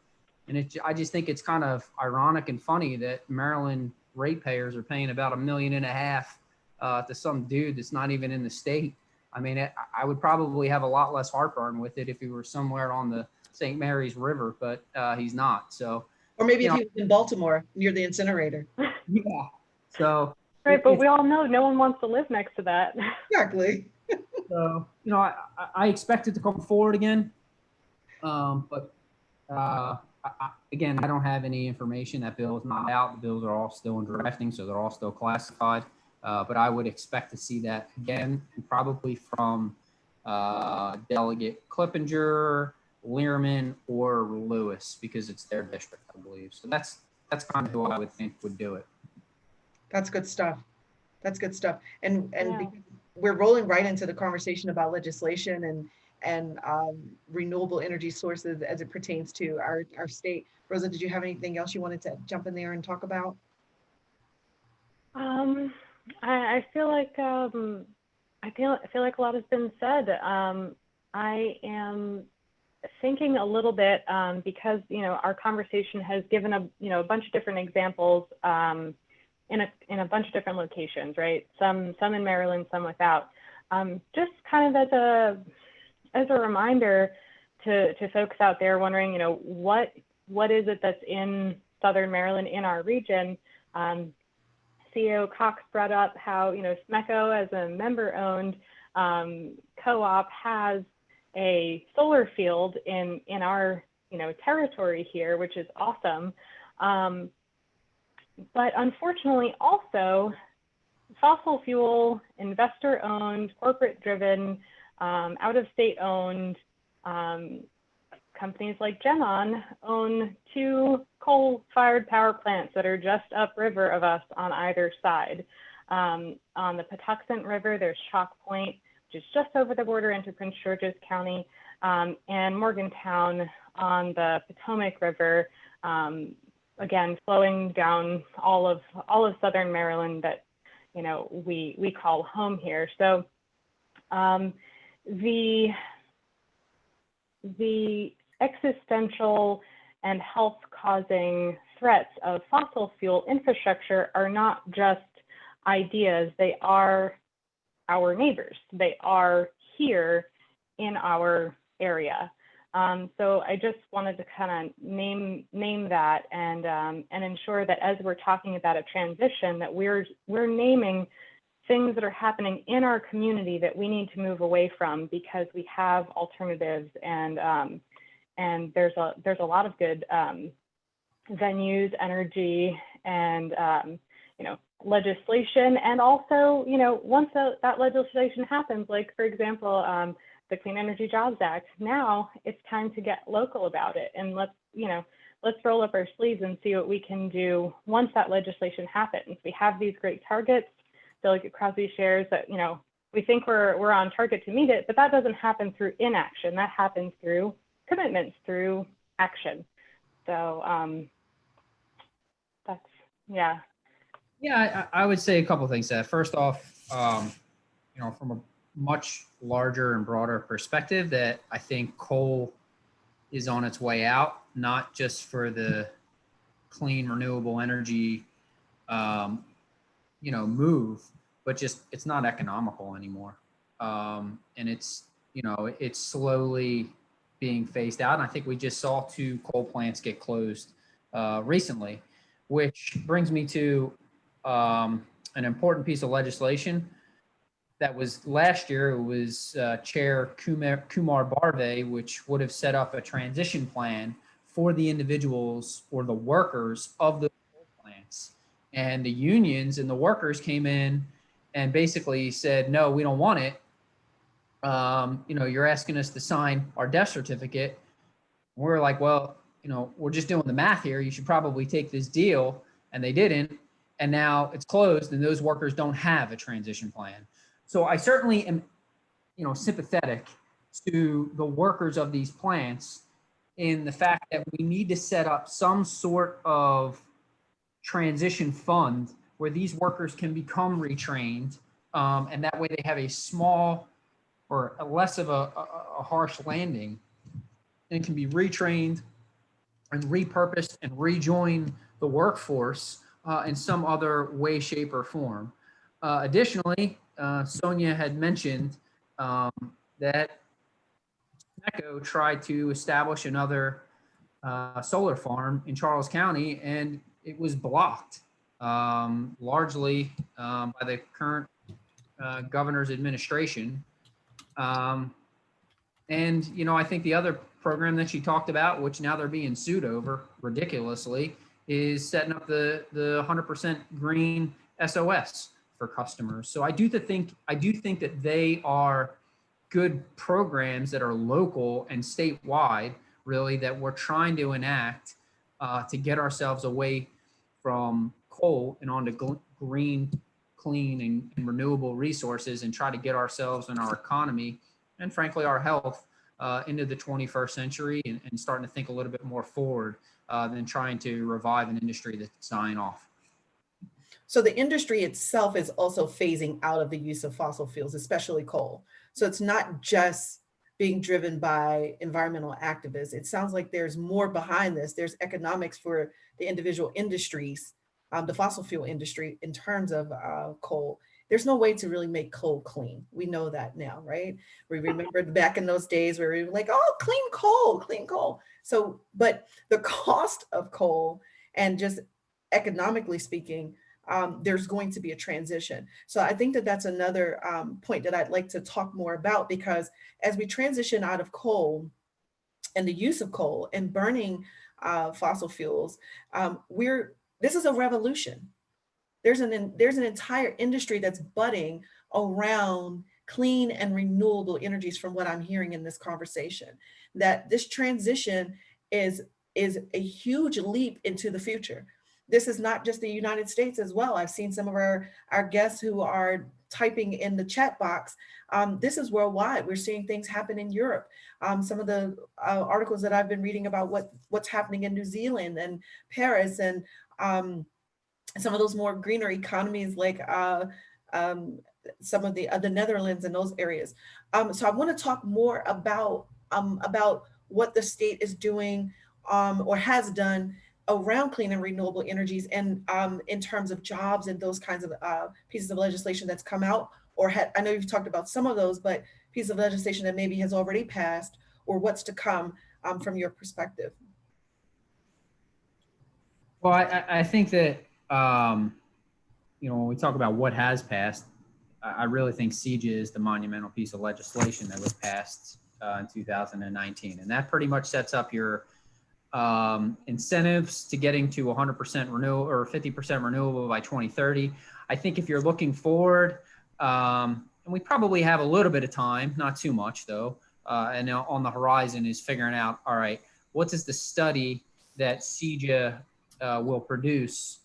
And I just think it's kind of ironic and funny that Maryland ratepayers are paying about $1.5 million to some dude that's not even in the state. I mean, I would probably have a lot less heartburn with it if he were somewhere on the St. Mary's River, but he's not. So, or maybe if he was in Baltimore near the incinerator. Yeah. So. Right, but we all know no one wants to live next to that. Exactly. So, I expect it to come forward again, but again, I don't have any information. That bill is not out. The bills are all still in drafting, so they're all still classified. But I would expect to see that again, and probably from Delegate Clippinger, Learman, or Lewis, because it's their district, I believe. So that's kind of who I would think would do it. That's good stuff. That's good stuff. And Yeah. we're rolling right into the conversation about legislation and renewable energy sources as it pertains to our state. Rosa, did you have anything else you wanted to jump in there and talk about? I feel like I feel like a lot has been said. I am thinking a little bit because our conversation has given a bunch of different examples in a bunch of different locations, right? Some in Maryland, some without. Just kind of as a reminder to folks out there wondering, what is it that's in Southern Maryland in our region? CEO Cox brought up how SMECO, as a member-owned co-op, has a solar field in our territory here, which is awesome. But unfortunately, also fossil fuel, investor-owned, corporate-driven, out-of-state owned companies like GenOn own 2 coal-fired power plants that are just upriver of us on either side. On the Patuxent River, there's Chalk Point, which is just over the border into Prince George's County, and Morgantown on the Potomac River, again, flowing down all of Southern Maryland that we call home here. So the existential and health-causing threats of fossil fuel infrastructure are not just ideas, they are our neighbors. They are here in our area. So I just wanted to kind of name that and ensure that as we're talking about a transition, that we're naming things that are happening in our community that we need to move away from because we have alternatives, and there's a lot of good venues, energy, and legislation, and also once that legislation happens, like for example the Clean Energy Jobs Act, now it's time to get local about it, and let's roll up our sleeves and see what we can do once that legislation happens. We have these great targets. Delegate Crosby shares that we think we're on target to meet it, but that doesn't happen through inaction. That happens through commitments, through action. So that's Yeah, I would say a couple of things. First off, from a much larger and broader perspective, that I think coal is on its way out, not just for the clean renewable energy move, but just it's not economical anymore. And it's slowly being phased out. And I think we just saw 2 coal plants get closed recently, which brings me to an important piece of legislation that was last year. It was Chair Kumar Barve, which would have set up a transition plan for the individuals or the workers of the coal plants. And the unions and the workers came in and basically said, no, we don't want it. You're asking us to sign our death certificate. We're like, well, we're just doing the math here. You should probably take this deal. And they didn't. And now it's closed and those workers don't have a transition plan. So I certainly am, sympathetic to the workers of these plants in the fact that we need to set up some sort of transition fund where these workers can become retrained, and that way they have a small or less of a harsh landing and can be retrained and repurposed and rejoin the workforce in some other way, shape, or form. Additionally, Sonja had mentioned that SMECO tried to establish another solar farm in Charles County, and it was blocked largely by the current governor's administration. And, I think the other program that she talked about, which now they're being sued over ridiculously, is setting up the 100% green SOS for customers. So I do think that they are good programs that are local and statewide, really, that we're trying to enact to get ourselves away from coal and onto green, clean and renewable resources and try to get ourselves and our economy and frankly our health into the 21st century and starting to think a little bit more forward than trying to revive an industry that's dying off. So the industry itself is also phasing out of the use of fossil fuels, especially coal. So it's not just being driven by environmental activists. It sounds like there's more behind this. There's economics for the individual industries, the fossil fuel industry in terms of coal. There's no way to really make coal clean. We know that now, right? We remember back in those days where we were like, oh, clean coal, clean coal. So, but the cost of coal and just economically speaking, there's going to be a transition. So I think that that's another point that I'd like to talk more about, because as we transition out of coal and the use of coal and burning fossil fuels, this is a revolution. There's an entire industry that's budding around clean and renewable energies from what I'm hearing in this conversation, that this transition is a huge leap into the future. This is not just the United States as well. I've seen some of our guests who are typing in the chat box. This is worldwide. We're seeing things happen in Europe. Some of the articles that I've been reading about what's happening in New Zealand and Paris and some of those more greener economies like some of the Netherlands and those areas. So I want to talk more about what the state is doing or has done around clean and renewable energies, and in terms of jobs and those kinds of pieces of legislation that's come out, or I know you've talked about some of those, but pieces of legislation that maybe has already passed or what's to come from your perspective. Well, I think that, when we talk about what has passed, I really think CEJA is the monumental piece of legislation that was passed in 2019. And that pretty much sets up your incentives to getting to 100% renewable or 50% renewable by 2030. I think if you're looking forward, and we probably have a little bit of time, not too much though, and on the horizon is figuring out, all right, what is the study that CEJA will produce?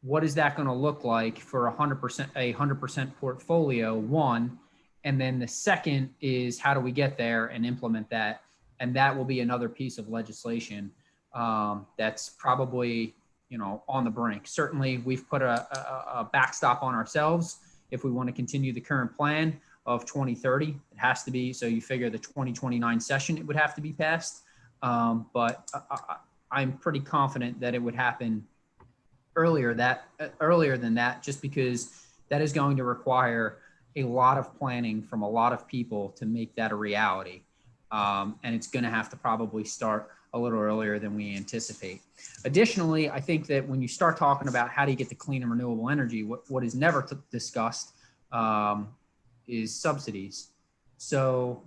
What is that going to look like for 100% portfolio, one? And then the second is how do we get there and implement that? And that will be another piece of legislation that's probably, on the brink. Certainly, we've put a backstop on ourselves if we want to continue the current plan of 2030. It has to be, so you figure the 2029 session, it would have to be passed. But I'm pretty confident that it would happen earlier than that, just because that is going to require a lot of planning from a lot of people to make that a reality. And it's going to have to probably start a little earlier than we anticipate. Additionally, I think that when you start talking about how do you get to clean and renewable energy, what is never discussed is subsidies. So,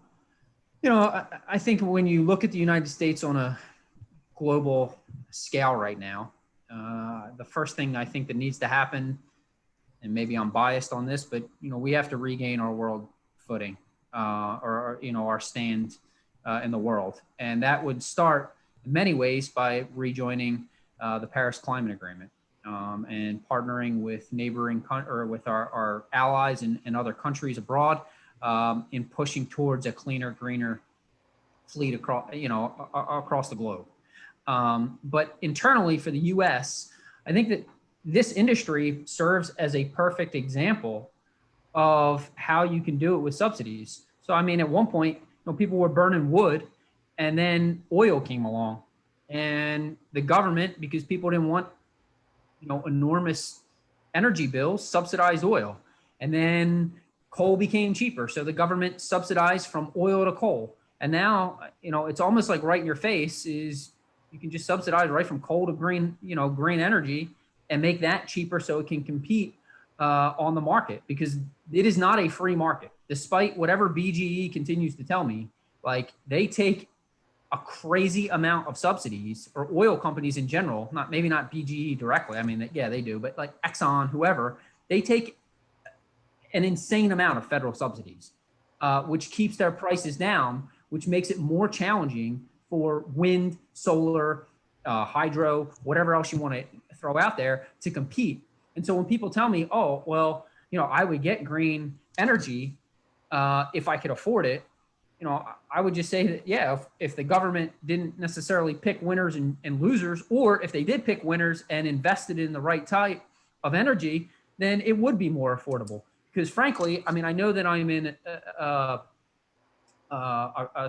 I think when you look at the United States on a global scale right now, the first thing I think that needs to happen, and maybe I'm biased on this, but we have to regain our world footing, or our stand in the world, and that would start in many ways by rejoining the Paris Climate Agreement and partnering with with our allies and other countries abroad in pushing towards a cleaner, greener fleet across the globe. But internally for the U.S., I think that this industry serves as a perfect example of how you can do it with subsidies. So, I mean, at one point, people were burning wood, and then oil came along, and the government, because people didn't want, enormous energy bills, subsidized oil, and then coal became cheaper. So the government subsidized from oil to coal. And now, it's almost like right in your face is you can just subsidize right from coal to green, green energy and make that cheaper so it can compete on the market, because it is not a free market. Despite whatever BGE continues to tell me, like they take a crazy amount of subsidies, or oil companies in general, maybe not BGE directly. I mean, yeah, they do, but like Exxon, whoever, they take an insane amount of federal subsidies, which keeps their prices down, which makes it more challenging for wind, solar, hydro, whatever else you want to throw out there to compete. And so when people tell me, oh, well, I would get green energy if I could afford it. I would just say that, yeah, if the government didn't necessarily pick winners and losers, or if they did pick winners and invested in the right type of energy, then it would be more affordable. Because frankly, I mean, I know that I'm in a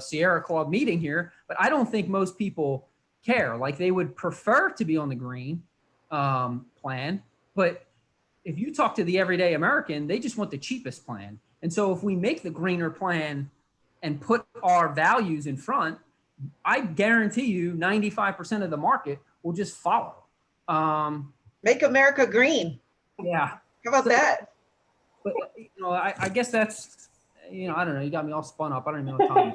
Sierra Club meeting here, but I don't think most people care. Like, they would prefer to be on the green plan, but if you talk to the everyday American, they just want the cheapest plan. And so if we make the greener plan and put our values in front, I guarantee you 95% of the market will just follow. Make America green. Yeah. How about that? But, I guess that's, I don't know. You got me all spun up. I don't even know what time.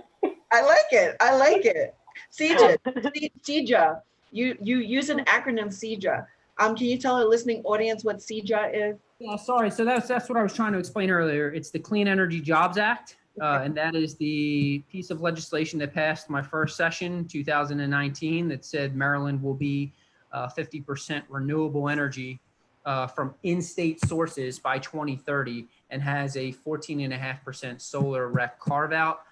I like it. I like it. CEJA. You use an acronym, CEJA. Can you tell our listening audience what CEJA is? Yeah, sorry. So that's what I was trying to explain earlier. It's the Clean Energy Jobs Act. And that is the piece of legislation that passed my first session, 2019, that said Maryland will be 50% renewable energy from in-state sources by 2030, and has a 14.5% solar rec carve out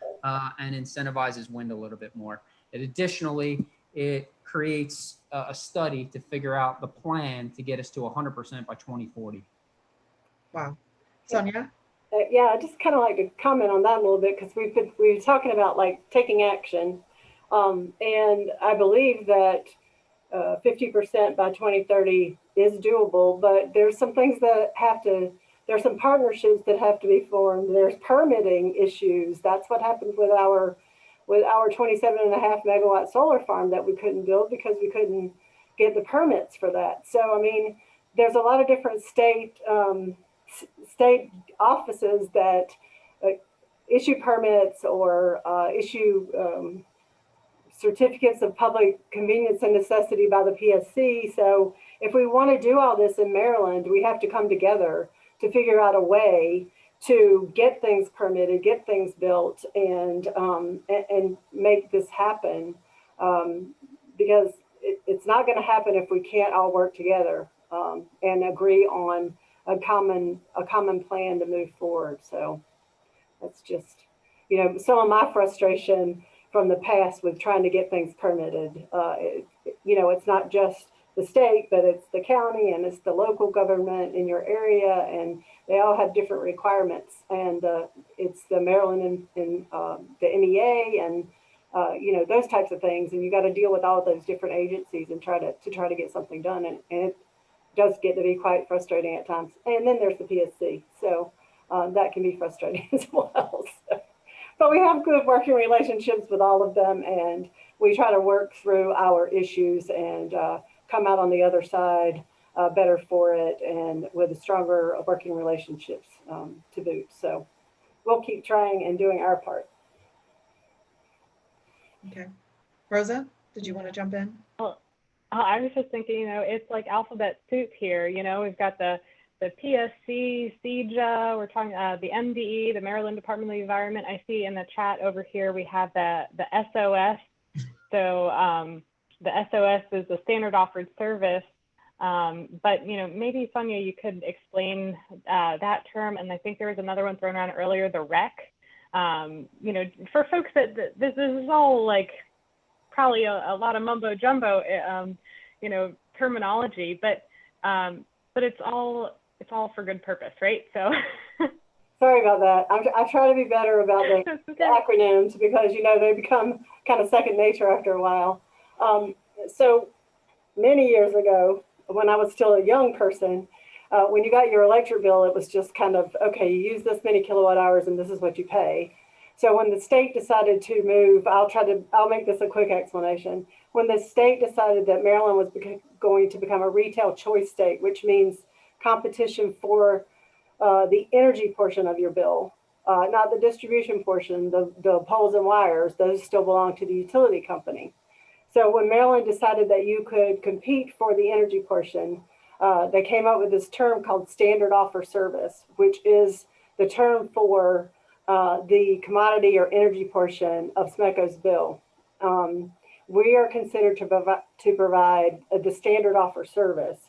and incentivizes wind a little bit more. And additionally, it creates a study to figure out the plan to get us to 100% by 2040. Wow. Sonja? Yeah, I just kind of like to comment on that a little bit, because we've been talking about like taking action, and I believe that 50% by 2030 is doable, but there's some things that there's some partnerships that have to be formed. There's permitting issues. That's what happened with our 27.5 megawatt solar farm that we couldn't build because we couldn't get the permits for that. So I mean, there's a lot of different state offices that issue permits or issue certificates of public convenience and necessity by the PSC. So if we want to do all this in Maryland, we have to come together to figure out a way to get things permitted, get things built, and make this happen, because it's not going to happen if we can't all work together and agree on a common plan to move forward. So that's just, some of my frustration from the past with trying to get things permitted. It's not just the state, but it's the county and it's the local government in your area, and they all have different requirements. And it's the Maryland and the MEA and those types of things. And you got to deal with all of those different agencies and try to get something done. And it does get to be quite frustrating at times. And then there's the PSC, so that can be frustrating as well. So. But we have good working relationships with all of them, and we try to work through our issues and come out on the other side better for it, and with stronger working relationships to boot. So we'll keep trying and doing our part. Okay. Rosa, did you want to jump in? I was just thinking, it's like alphabet soup here. We've got the PSC, CEJA, we're talking the MDE, the Maryland Department of the Environment. I see in the chat over here we have the SOS. So the SOS is the standard offered service. But maybe Sonja, you could explain that term. And I think there was another one thrown around earlier, the REC. For folks that this is all like probably a lot of mumbo jumbo, terminology, but it's all for good purpose, right? So sorry about that. I try to be better about the acronyms, because they become kind of second nature after a while. So many years ago, when I was still a young person, when you got your electric bill, it was just kind of, okay, you use this many kilowatt hours and this is what you pay. So when the state decided to move, I'll make this a quick explanation. When the state decided that Maryland was going to become a retail choice state, which means competition for the energy portion of your bill, not the distribution portion, the poles and wires, those still belong to the utility company. So when Maryland decided that you could compete for the energy portion, they came up with this term called standard offer service, which is the term for the commodity or energy portion of SMECO's bill. We are considered to provide the standard offer service,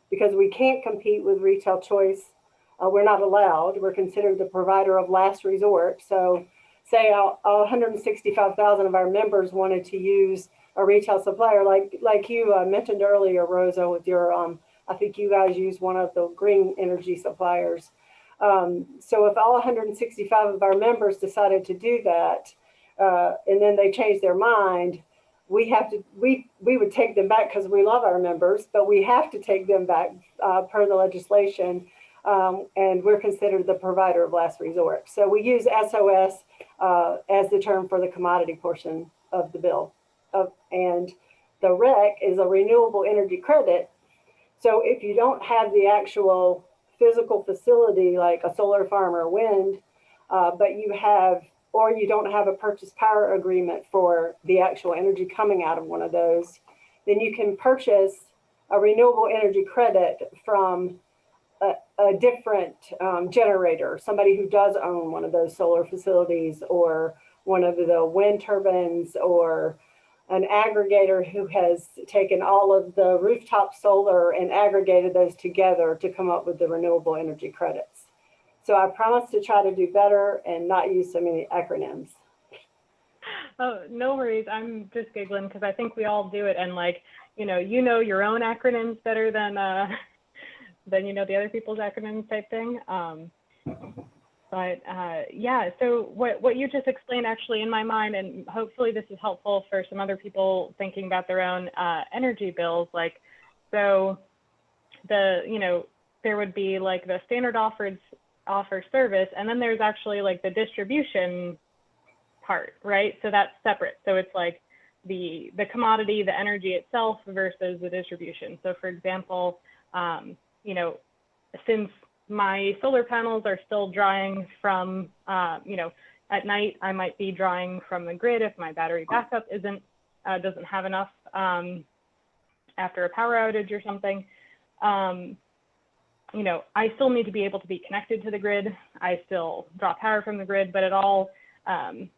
because we can't compete with retail choice We're not allowed. We're considered the provider of last resort. So say 165,000 of our members wanted to use a retail supplier, like you mentioned earlier, Rosa, with your, I think you guys use one of the green energy suppliers. So if all 165 of our members decided to do that, and then they changed their mind, we would take them back because we love our members, but we have to take them back per the legislation. And we're considered the provider of last resort. So we use SOS as the term for the commodity portion of the bill. And the REC is a renewable energy credit. So if you don't have the actual physical facility like a solar farm or wind, but you have, or you don't have a purchase power agreement for the actual energy coming out of one of those, then you can purchase a renewable energy credit from a different generator, somebody who does own one of those solar facilities or one of the wind turbines, or an aggregator who has taken all of the rooftop solar and aggregated those together to come up with the renewable energy credits. So I promise to try to do better and not use so many acronyms. Oh, no worries. I'm just giggling because I think we all do it. And like, you know your own acronyms better than the other people's acronyms type thing. Yeah, so what you just explained actually in my mind, and hopefully this is helpful for some other people thinking about their own energy bills. Like, so there would be like the standard offer service, and then there's actually like the distribution part, right? So that's separate. So it's like the commodity, the energy itself versus the distribution. So for example, since my solar panels are still drawing from, at night, I might be drawing from the grid if my battery backup doesn't have enough after a power outage or something. I still need to be able to be connected to the grid. I still draw power from the grid, but it all, it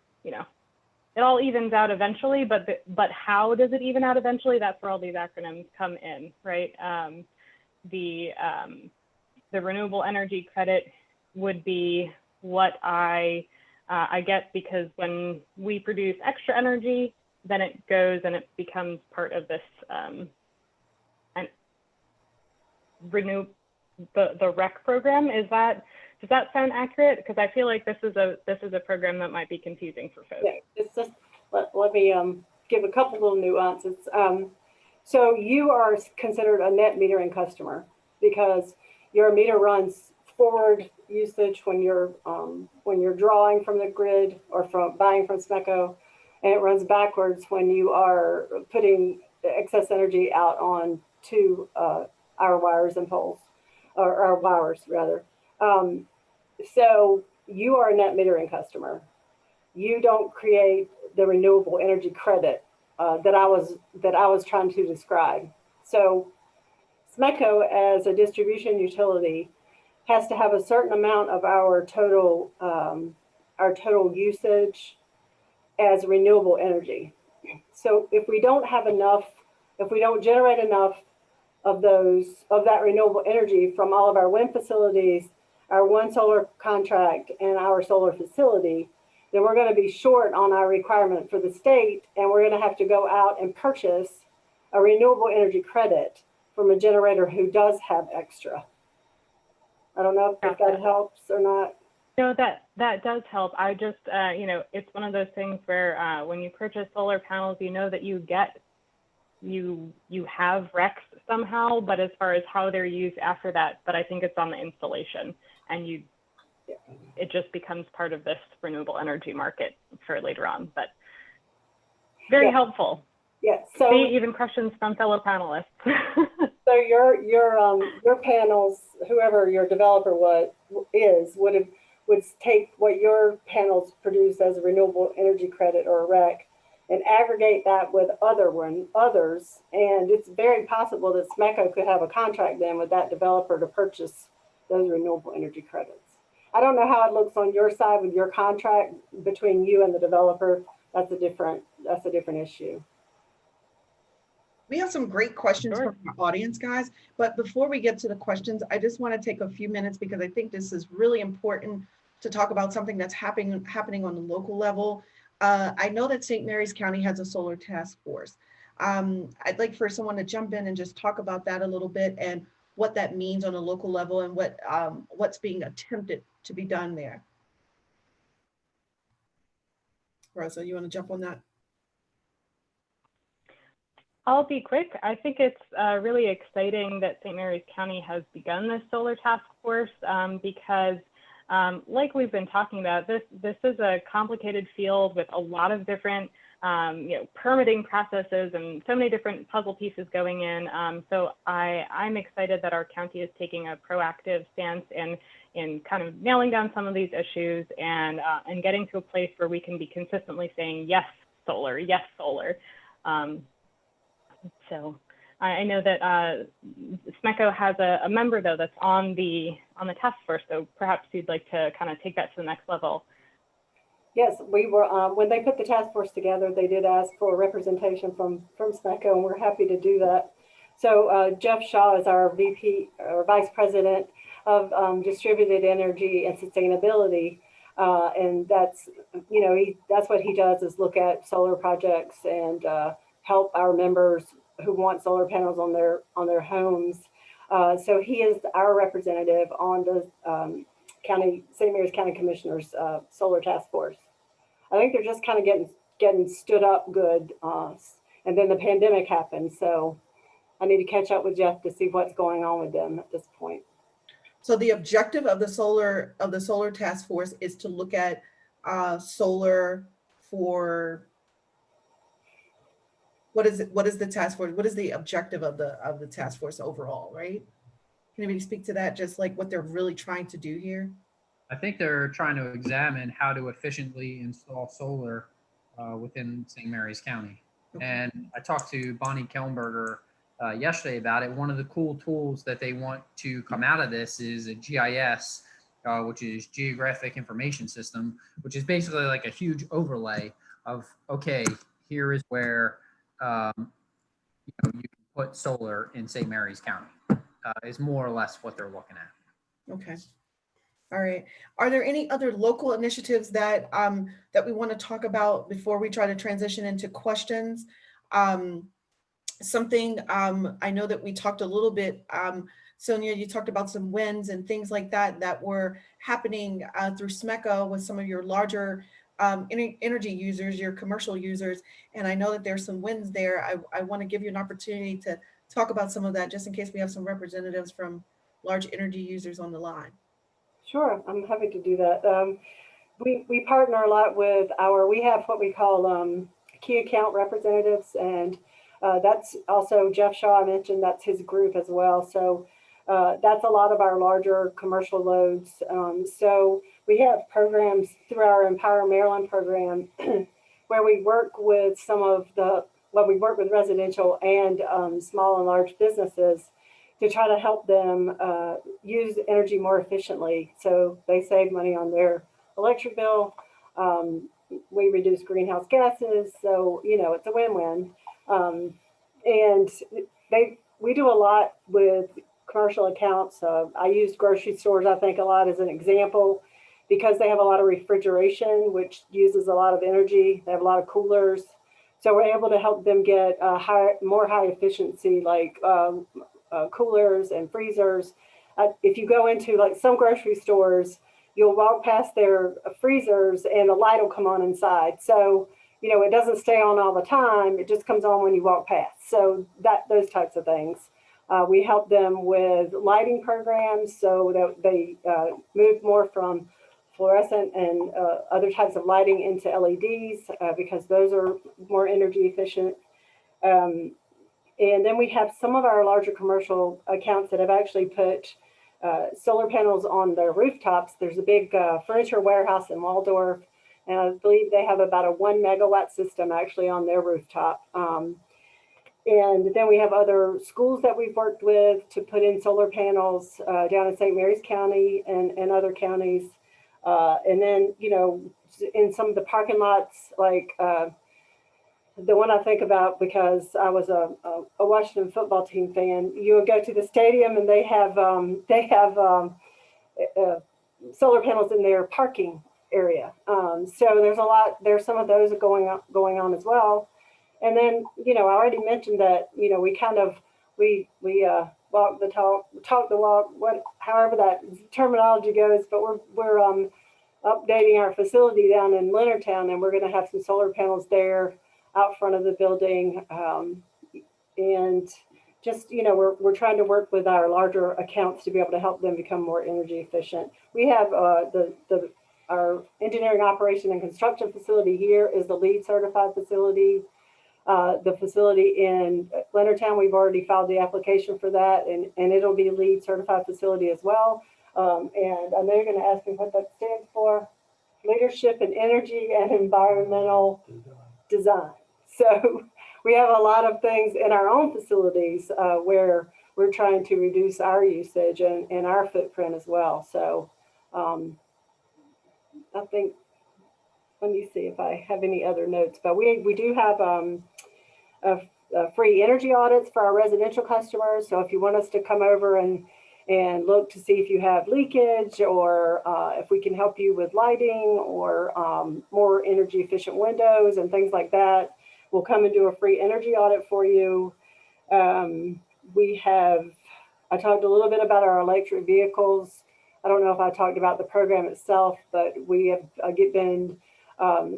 all evens out eventually. But how does it even out eventually? That's where all these acronyms come in, right? The renewable energy credit would be what I get because when we produce extra energy, then it goes and it becomes part of this and the REC program. Does that sound accurate? Because I feel like this is a program that might be confusing for folks. Yeah, it's just let me give a couple little nuances. So you are considered a net metering customer because your meter runs forward usage when you're drawing from the grid or from buying from SMECO, and it runs backwards when you are putting excess energy out on to our wires and poles, or our wires rather. So you are a net metering customer. You don't create the renewable energy credit that I was trying to describe. So SMECO, as a distribution utility, has to have a certain amount of our total usage as renewable energy. So if we don't have enough, if we don't generate enough of that renewable energy from all of our wind facilities, our one solar contract, and our solar facility, then we're going to be short on our requirement for the state, and we're going to have to go out and purchase a renewable energy credit from a generator who does have extra. I don't know if that helps or not. No, that does help. I just, it's one of those things where when you purchase solar panels, that you have RECs somehow, but as far as how they're used after that, but I think it's on the installation, and it just becomes part of this renewable energy market for later on, but very helpful. Yeah. So see, even questions from fellow panelists. So your panels, whoever your developer would take what your panels produce as a renewable energy credit or a REC and aggregate that with others. And it's very possible that SMECO could have a contract then with that developer to purchase those renewable energy credits. I don't know how it looks on your side with your contract between you and the developer. That's a different issue. We have some great questions Sure. from our audience, guys. But before we get to the questions, I just want to take a few minutes because I think this is really important to talk about something that's happening on the local level. I know that St. Mary's County has a solar task force. I'd like for someone to jump in and just talk about that a little bit and what that means on a local level and what's being attempted to be done there. Rosa, you want to jump on that? I'll be quick. I think it's really exciting that St. Mary's County has begun this solar task force because like we've been talking about, this is a complicated field with a lot of different permitting processes and so many different puzzle pieces going in. So I'm excited that our county is taking a proactive stance in kind of nailing down some of these issues and getting to a place where we can be consistently saying, yes, solar, yes, solar. So I know that SMECO has a member though that's on the task force. So perhaps you'd like to kind of take that to the next level. Yes, we were, when they put the task force together, they did ask for representation from SMECO, and we're happy to do that. So Jeff Shaw is our VP or Vice President of Distributed Energy and Sustainability. And that's, that's what he does, is look at solar projects and help our members who want solar panels on their homes. So he is our representative on the St. Mary's County Commissioners Solar Task Force. I think they're just kind of getting stood up good, and then the pandemic happened. So I need to catch up with Jeff to see what's going on with them at this point. So the objective of the solar task force is to look at solar for what is it? What is the task force? What is the objective of the task force overall, right? Can anybody speak to that? Just like what they're really trying to do here? I think they're trying to examine how to efficiently install solar within St. Mary's County. Okay. And I talked to Bonnie Kellenberger yesterday about it. One of the cool tools that they want to come out of this is a GIS, which is Geographic Information System, which is basically like a huge overlay of, okay, here is where you can put solar in St. Mary's County. Is more or less what they're looking at. Okay. All right. Are there any other local initiatives that that we want to talk about before we try to transition into questions? Something I know that we talked a little bit, Sonja, you talked about some wins and things like that were happening through SMECO with some of your larger energy users, your commercial users. And I know that there's some wins there. I want to give you an opportunity to talk about some of that just in case we have some representatives from large energy users on the line. Sure, I'm happy to do that. We partner a lot with we have what we call key account representatives, and that's also Jeff Shaw, I mentioned, that's his group as well. So that's a lot of our larger commercial loads. So we have programs through our Empower Maryland program where we work with we work with residential and small and large businesses to try to help them use energy more efficiently so they save money on their electric bill. We reduce greenhouse gases, so it's a win-win. And we do a lot with commercial accounts. I use grocery stores, I think, a lot as an example because they have a lot of refrigeration, which uses a lot of energy. They have a lot of coolers. So we're able to help them get more high efficiency, like coolers and freezers. If you go into like some grocery stores, you'll walk past their freezers and a light will come on inside. So, it doesn't stay on all the time. It just comes on when you walk past. So those types of things. We help them with lighting programs so that they move more from fluorescent and other types of lighting into LEDs because those are more energy efficient. And then we have some of our larger commercial accounts that have actually put solar panels on their rooftops. There's a big furniture warehouse in Waldorf, and I believe they have about a 1 megawatt system actually on their rooftop. And then we have other schools that we've worked with to put in solar panels down in St. Mary's County and other counties. And then, in some of the parking lots, like the one I think about because I was a Washington football team fan. You would go to the stadium and they have solar panels in their parking area. So there's some of those going on as well. And then, I already mentioned that, we kind of, we walk the talk the walk, however that terminology goes, but we're updating our facility down in Leonardtown, and we're going to have some solar panels there out front of the building. And just, we're trying to work with our larger accounts to be able to help them become more energy efficient. We have our engineering operation and construction facility here is the LEED certified facility. The facility in Leonardtown, we've already filed the application for that, and it'll be a LEED certified facility as well. And I know you're going to ask me what that stands for: Leadership in Energy and Environmental Design. So we have a lot of things in our own facilities where we're trying to reduce our usage and our footprint as well. So I think, let me see if I have any other notes, but we do have free energy audits for our residential customers. So if you want us to come over and look to see if you have leakage, or if we can help you with lighting or more energy efficient windows and things like that, we'll come and do a free energy audit for you. I talked a little bit about our electric vehicles. I don't know if I talked about the program itself, but we have been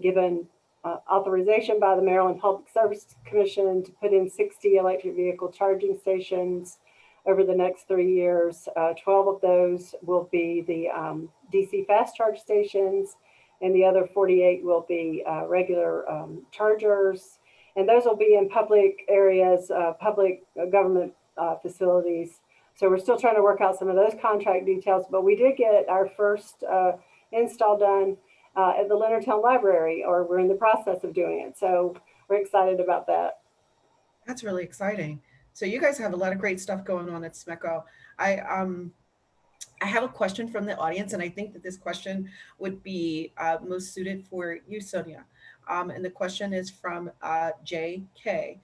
given authorization by the Maryland Public Service Commission to put in 60 electric vehicle charging stations over the next 3 years. 12 of those will be the DC fast charge stations, and the other 48 will be regular chargers. And those will be in public areas, public government facilities. So we're still trying to work out some of those contract details, but we did get our first install done at the Leonardtown Library, or we're in the process of doing it. So we're excited about that. That's really exciting. So you guys have a lot of great stuff going on at SMECO. I have a question from the audience, and I think that this question would be most suited for you, Sonja. And the question is from JK.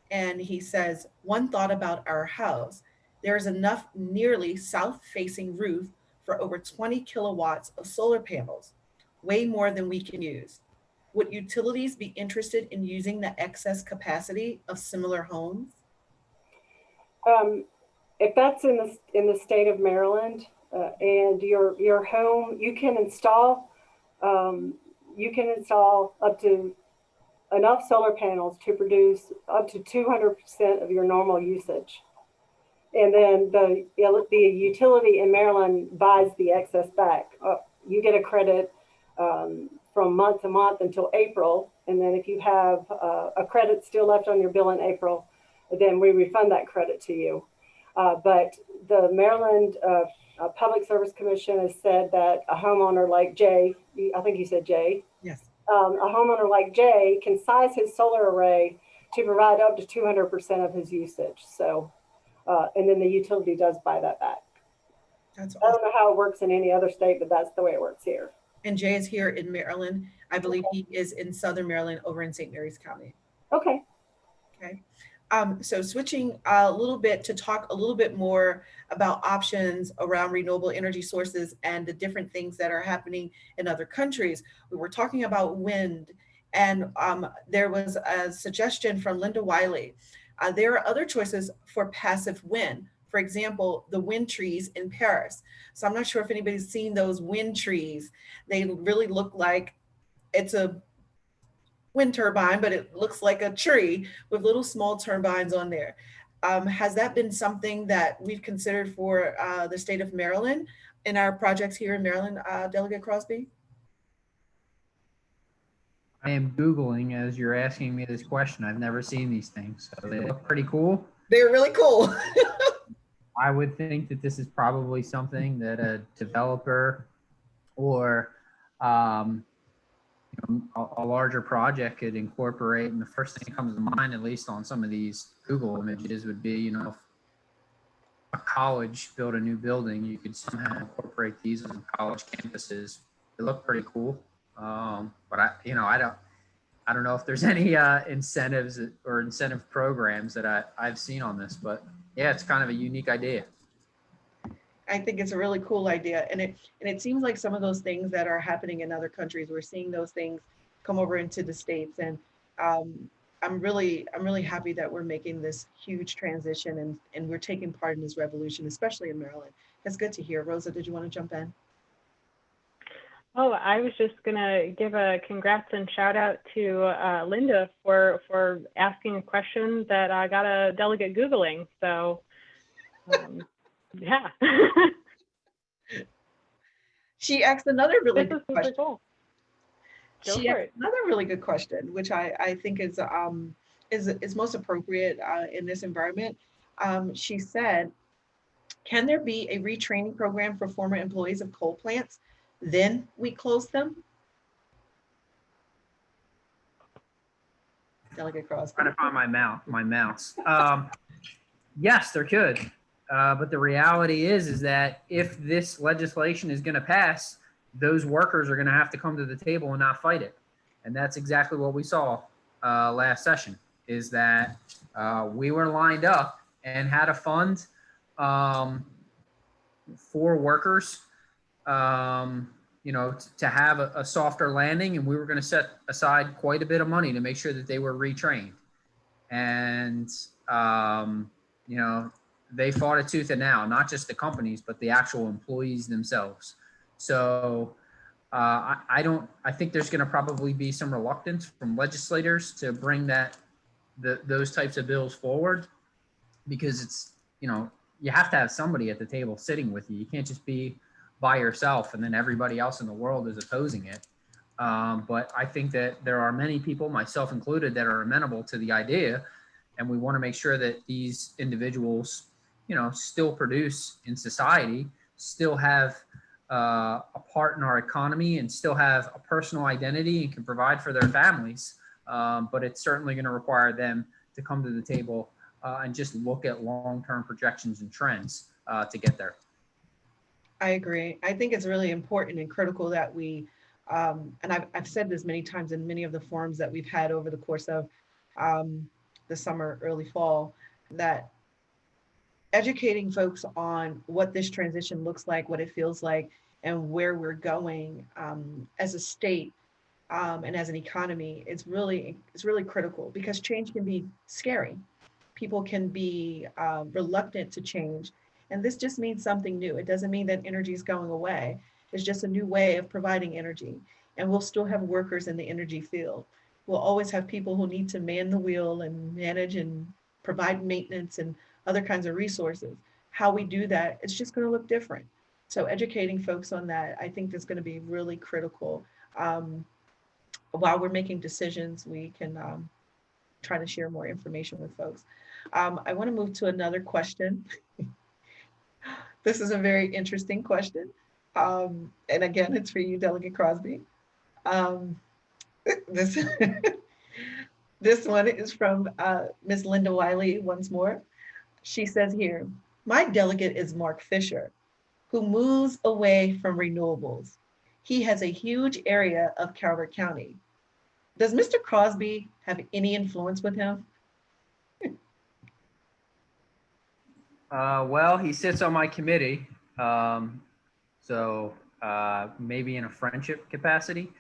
And he says, one thought about our house. There is enough nearly south-facing roof for over 20 kilowatts of solar panels, way more than we can use. Would utilities be interested in using the excess capacity of similar homes? If that's in the state of Maryland and your home, you can install up to enough solar panels to produce up to 200% of your normal usage. And then the utility in Maryland buys the excess back. You get a credit from month to month until April. And then if you have a credit still left on your bill in April, then we refund that credit to you. But the Maryland Public Service Commission has said that a homeowner like Jay, I think you said Jay. Yes. A homeowner like Jay can size his solar array to provide up to 200% of his usage. So, and then the utility does buy that back. That's I awesome. don't know how it works in any other state, but that's the way it works here. And Jay is here in Maryland. I believe he is in Southern Maryland over in St. Mary's County. Okay. Okay. So switching a little bit to talk a little bit more about options around renewable energy sources and the different things that are happening in other countries. We were talking about wind, and there was a suggestion from Linda Wiley. There are other choices for passive wind. For example, the wind trees in Paris. So I'm not sure if anybody's seen those wind trees. They really look like it's a wind turbine, but it looks like a tree with little small turbines on there. Has that been something that we've considered for the state of Maryland in our projects here in Maryland, Delegate Crosby? I am Googling as you're asking me this question. I've never seen these things, so they look pretty cool. They're really cool. I would think that this is probably something that a developer or a larger project could incorporate. And the first thing that comes to mind, at least on some of these Google images, would be, if a college built a new building, you could somehow incorporate these on college campuses. They look pretty cool. But I I don't know if there's any incentives or incentive programs that I've seen on this, but yeah, it's kind of a unique idea. I think it's a really cool idea. And it seems like some of those things that are happening in other countries, we're seeing those things come over into the States. And I'm really happy that we're making this huge transition and we're taking part in this revolution, especially in Maryland. That's good to hear. Rosa, did you want to jump in? Oh, I was just gonna give a congrats and shout out to Linda for asking a question that I got a delegate Googling. So yeah. She asked another really This is good super question. cool. Go She for asked it. another really good question, which I think is most appropriate in this environment. She said, can there be a retraining program for former employees of coal plants? Then we close them? Delegate Crosby. Trying to find my mouse. Yes, there could. But the reality is that if this legislation is going to pass, those workers are going to have to come to the table and not fight it. And that's exactly what we saw last session, is that we were lined up and had a fund for workers, you know, to have a softer landing. And we were going to set aside quite a bit of money to make sure that they were retrained. And, you know, they fought it tooth and nail, not just the companies, but the actual employees themselves. So I think there's going to probably be some reluctance from legislators to bring those types of bills forward, because it's, you know, you have to have somebody at the table sitting with you. You can't just be by yourself and then everybody else in the world is opposing it. But I think that there are many people, myself included, that are amenable to the idea. And we want to make sure that these individuals, you know, still produce in society, still have a part in our economy, and still have a personal identity and can provide for their families. But it's certainly going to require them to come to the table and just look at long-term projections and trends to get there. I agree. I think it's really important and critical that we, and I've said this many times in many of the forums that we've had over the course of the summer, early fall, that educating folks on what this transition looks like, what it feels like, and where we're going as a state and as an economy is really critical, because change can be scary. People can be reluctant to change. And this just means something new. It doesn't mean that energy is going away. It's just a new way of providing energy. And we'll still have workers in the energy field. We'll always have people who need to man the wheel and manage and provide maintenance and other kinds of resources. How we do that, it's just going to look different. So educating folks on that, I think, is going to be really critical. While we're making decisions, we can try to share more information with folks. I want to move to another question. This is a very interesting question. And again, it's for you, Delegate Crosby. This, this one is from Ms. Linda Wiley once more. She says here, my delegate is Mark Fisher, who moves away from renewables. He has a huge area of Calvert County. Does Mr. Crosby have any influence with him? Well, he sits on my committee, so maybe in a friendship capacity,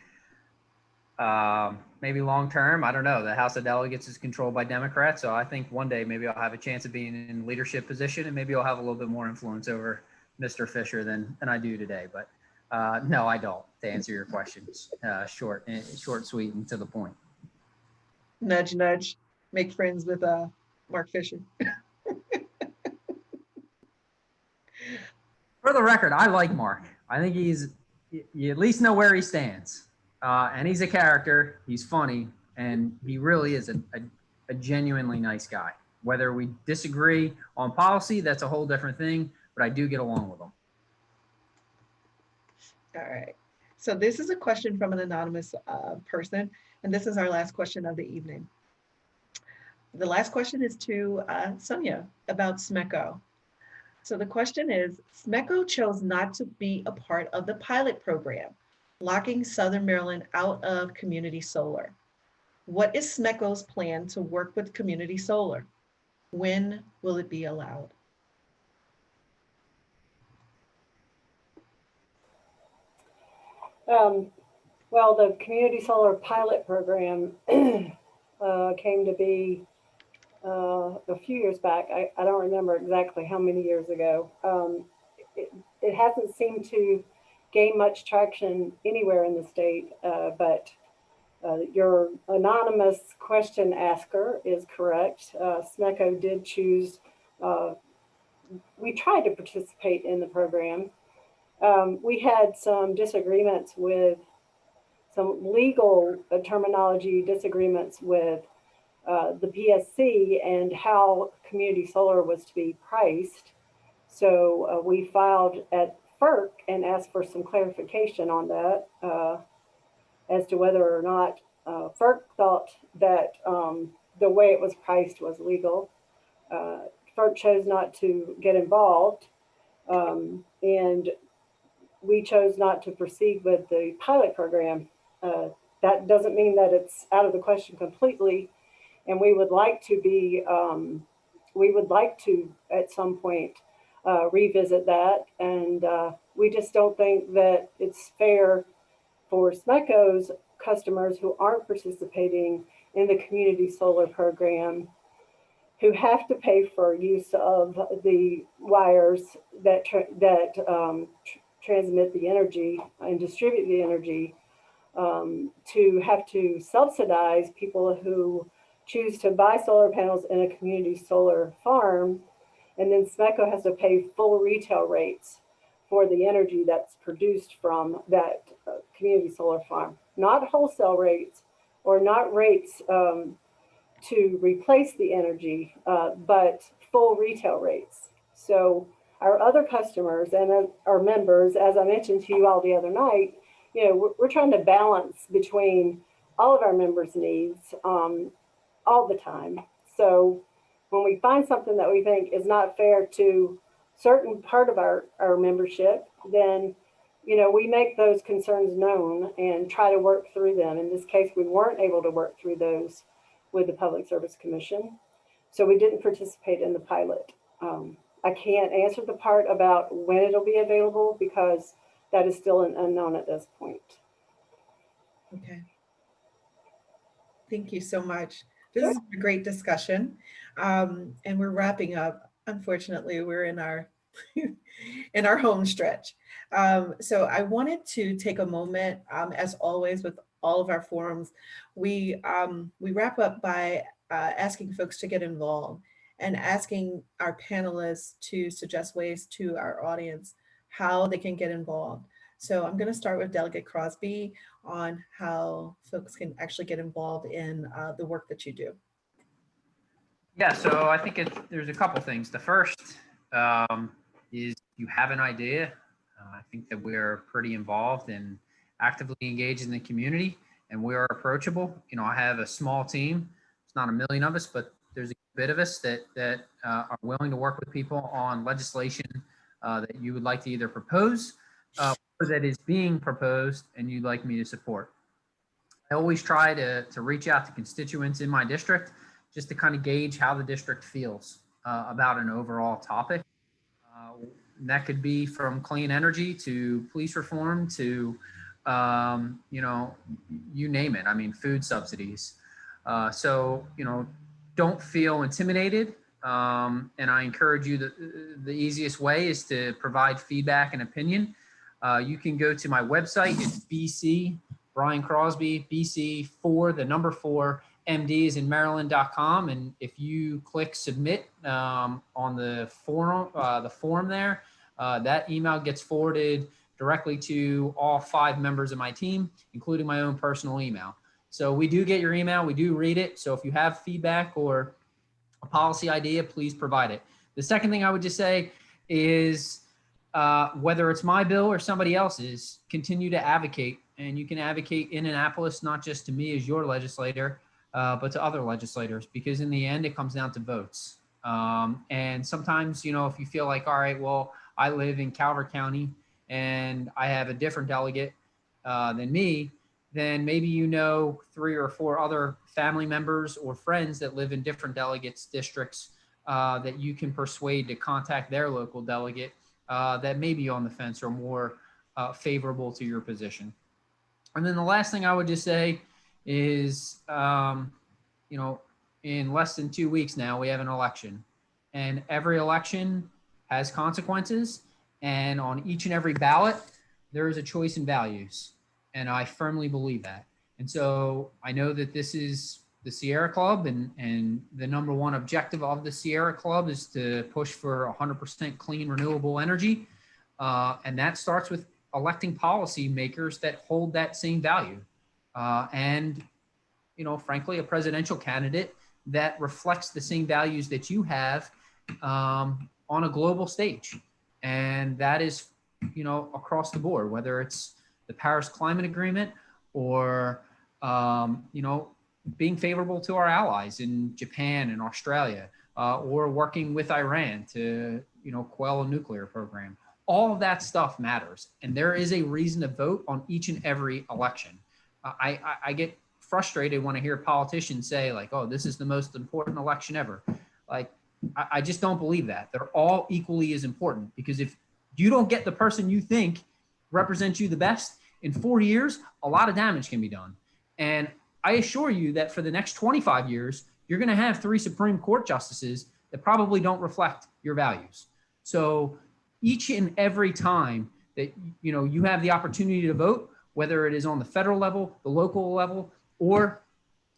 maybe long term. I don't know. The House of Delegates is controlled by Democrats, so I think one day maybe I'll have a chance of being in leadership position, and maybe I'll have a little bit more influence over Mr. Fisher than I do today. But no, I don't. To answer your questions, short, sweet, and to the point. Nudge, nudge. Make friends with Mark Fisher. For the record, I like Mark. I think you at least know where he stands. And he's a character, he's funny, and he really is a genuinely nice guy. Whether we disagree on policy, that's a whole different thing, but I do get along with him. All right. So this is a question from an anonymous person, and this is our last question of the evening. The last question is to Sonja about SMECO. So the question is, SMECO chose not to be a part of the pilot program, locking Southern Maryland out of community solar. What is SMECO's plan to work with community solar? When will it be allowed? Well, the community solar pilot program came to be a few years back. I don't remember exactly how many years ago. It hasn't seemed to gain much traction anywhere in the state, but your anonymous question asker is correct. SMECO did choose, we tried to participate in the program. We had some disagreements with some legal terminology disagreements with the PSC and how community solar was to be priced. So we filed at FERC and asked for some clarification on that as to whether or not FERC thought that the way it was priced was legal. FERC chose not to get involved, and we chose not to proceed with the pilot program. That doesn't mean that it's out of the question completely, and we would like to be, we would like to at some point revisit that, and we just don't think that it's fair for SMECO's customers who aren't participating in the community solar program, who have to pay for use of the wires that transmit the energy and distribute the energy, to have to subsidize people who choose to buy solar panels in a community solar farm, and then SMECO has to pay full retail rates for the energy that's produced from that community solar farm. Not wholesale rates or not rates to replace the energy, but full retail rates. So our other customers and our members, as I mentioned to you all the other night, you know, we're trying to balance between all of our members' needs all the time. So when we find something that we think is not fair to certain part of our membership, then, you know, we make those concerns known and try to work through them. In this case, we weren't able to work through those with the Public Service Commission, so we didn't participate in the pilot. I can't answer the part about when it'll be available because that is still an unknown at this point. Okay. Thank you so much. This Sure. is a great discussion. And we're wrapping up. Unfortunately, we're in our in our home stretch. So I wanted to take a moment, as always with all of our forums, we wrap up by asking folks to get involved and asking our panelists to suggest ways to our audience how they can get involved. So I'm going to start with Delegate Crosby on how folks can actually get involved in the work that you do. Yeah, so I think there's a couple things. The first is you have an idea. I think that we're pretty involved and actively engaged in the community, and we are approachable. You know, I have a small team. It's not a million of us, but there's a bit of us that are willing to work with people on legislation that you would like to either propose or that is being proposed and you'd like me to support. I always try to reach out to constituents in my district just to kind of gauge how the district feels about an overall topic. That could be from clean energy to police reform to, you know, you name it. I mean, food subsidies. So, you know, don't feel intimidated. And I encourage you, the easiest way is to provide feedback and opinion. You can go to my website. It's BC, Brian Crosby, BC 4, the number 4, MD is in Maryland.com. And if you click submit on the form there, that email gets forwarded directly to all 5 members of my team, including my own personal email. So we do get your email. We do read it. So if you have feedback or a policy idea, please provide it. The second thing I would just say is whether it's my bill or somebody else's, continue to advocate. And you can advocate in Annapolis, not just to me as your legislator, but to other legislators, because in the end, it comes down to votes. And sometimes, you know, if you feel like, all right, well, I live in Calvert County and I have a different delegate than me, then maybe you know 3 or 4 other family members or friends that live in different delegates districts that you can persuade to contact their local delegate that may be on the fence or more favorable to your position. And then the last thing I would just say is, you know, in less than 2 weeks now, we have an election, and every election has consequences. And on each and every ballot, there is a choice in values. And I firmly believe that. And so I know that this is the Sierra Club, and the #1 objective of the Sierra Club is to push for 100% clean renewable energy. And that starts with electing policy makers that hold that same value. And, you know, frankly, a presidential candidate that reflects the same values that you have on a global stage. And that is, you know, across the board, whether it's the Paris Climate Agreement or, you know, being favorable to our allies in Japan and Australia, or working with Iran to, you know, quell a nuclear program. All of that stuff matters. And there is a reason to vote on each and every election. I get frustrated when I hear politicians say like, oh, this is the most important election ever. Like, I just don't believe that. They're all equally as important, because if you don't get the person you think represents you the best in 4 years, a lot of damage can be done. And I assure you that for the next 25 years, you're going to have 3 Supreme Court justices that probably don't reflect your values. So each and every time that, you know, you have the opportunity to vote, whether it is on the federal level, the local level, or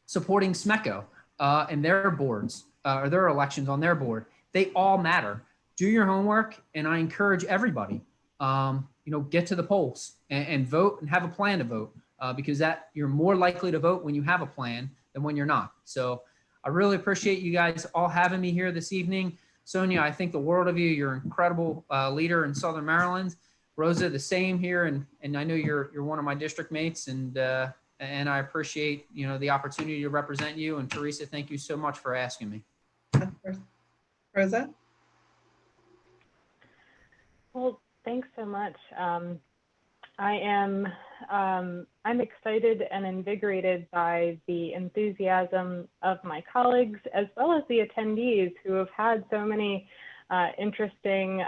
supporting SMECO and their boards or their elections on their board, they all matter. Do your homework, and I encourage everybody, you know, get to the polls and vote and have a plan to vote, because that you're more likely to vote when you have a plan than when you're not. So I really appreciate you guys all having me here this evening. Sonja, I think the world of you. You're an incredible leader in Southern Maryland. Rosa, the same here, and I know you're one of my district mates, and I appreciate, you know, the opportunity to represent you. And Teresa, thank you so much for asking me. Of course. Rosa? Well, thanks so much. I'm excited and invigorated by the enthusiasm of my colleagues, as well as the attendees who have had so many interesting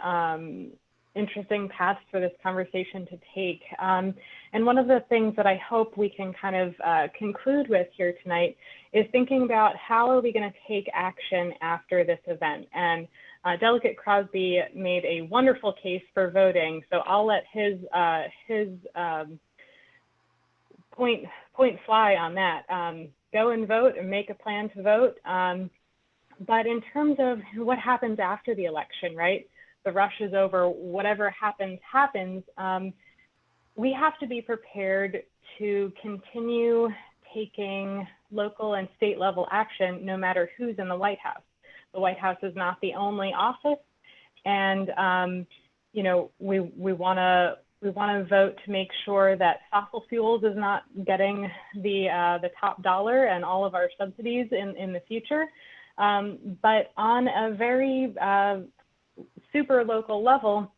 paths for this conversation to take. And one of the things that I hope we can kind of conclude with here tonight is thinking about how are we going to take action after this event. And Delegate Crosby made a wonderful case for voting, so I'll let his point fly on that. Go and vote and make a plan to vote. But in terms of what happens after the election, right? The rush is over, whatever happens, happens. We have to be prepared to continue taking local and state level action, no matter who's in the White House. The White House is not the only office, and you know, we want to vote to make sure that fossil fuels is not getting the top dollar and all of our subsidies in the future. But on a very super local level,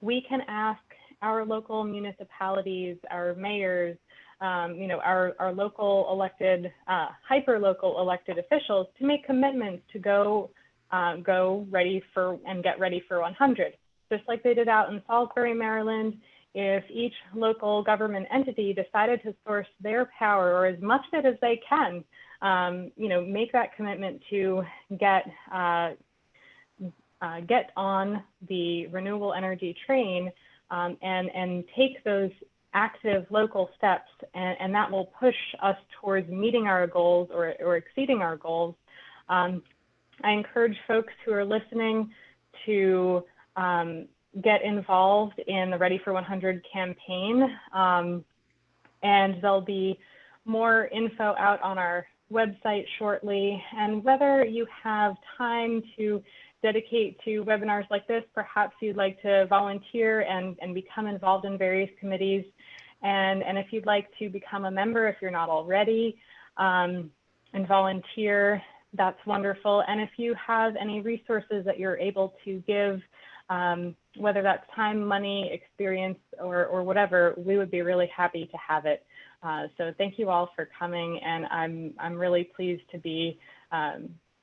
we can ask our local municipalities, our mayors, you know, our local elected, hyper-local elected officials to make commitments to go ready for and get ready for 100. Just like they did out in Salisbury, Maryland, if each local government entity decided to source their power, or as much of it as they can, you know, make that commitment to get on the renewable energy train, and take those active local steps, and that will push us towards meeting our goals or exceeding our goals. I encourage folks who are listening to get involved in the Ready for 100 campaign, and there'll be more info out on our website shortly. And whether you have time to dedicate to webinars like this, perhaps you'd like to volunteer and become involved in various committees. And if you'd like to become a member, if you're not already, and volunteer, that's wonderful. And if you have any resources that you're able to give, whether that's time, money, experience, or whatever, we would be really happy to have it. So thank you all for coming, and I'm really pleased to be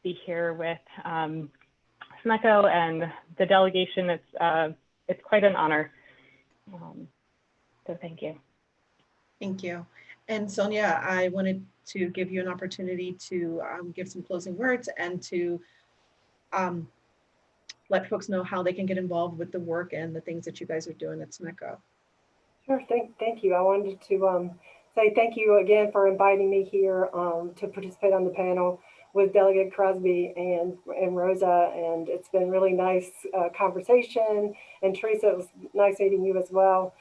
here with SMECO and the delegation. It's quite an honor. So thank you. Thank you. And Sonja, I wanted to give you an opportunity to give some closing words and to let folks know how they can get involved with the work and the things that you guys are doing at SMECO. Sure, thank you. I wanted to say thank you again for inviting me here to participate on the panel with Delegate Crosby and Rosa, and it's been really nice conversation. And Teresa, it was nice meeting you as well.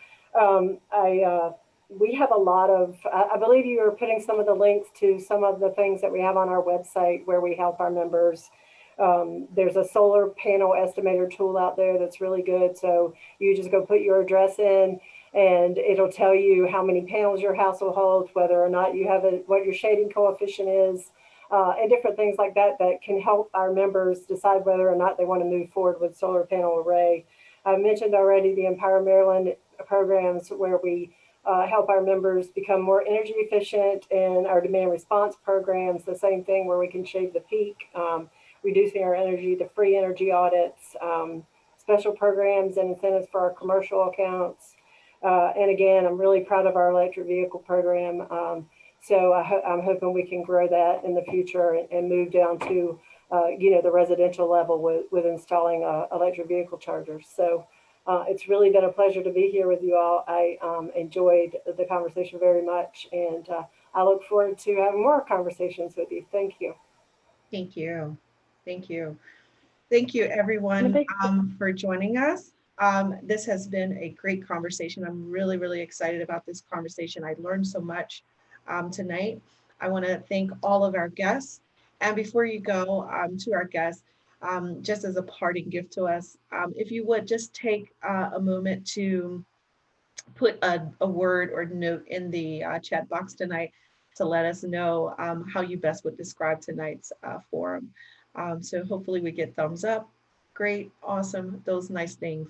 We have a lot of, I believe you are putting some of the links to some of the things that we have on our website where we help our members. There's a solar panel estimator tool out there that's really good. So you just go put your address in and it'll tell you how many panels your house will hold, whether or not you have what your shading coefficient is, and different things like that that can help our members decide whether or not they want to move forward with solar panel array. I mentioned already the Empower Maryland programs where we help our members become more energy efficient, and our demand response programs, the same thing where we can shave the peak, reducing our energy, the free energy audits, special programs and incentives for our commercial accounts. And again, I'm really proud of our electric vehicle program. So I'm hoping we can grow that in the future and move down to, the residential level with installing electric vehicle chargers. So it's really been a pleasure to be here with you all. I enjoyed the conversation very much, and I look forward to having more conversations with you. Thank you. Thank you. Thank you. Thank you, everyone, for joining us. This has been a great conversation. I'm really, really excited about this conversation. I learned so much tonight. I want to thank all of our guests. And before you go to our guests, just as a parting gift to us, if you would just take a moment to put a word or note in the chat box tonight to let us know how you best would describe tonight's forum. So hopefully we get thumbs up. Great, awesome, those nice things.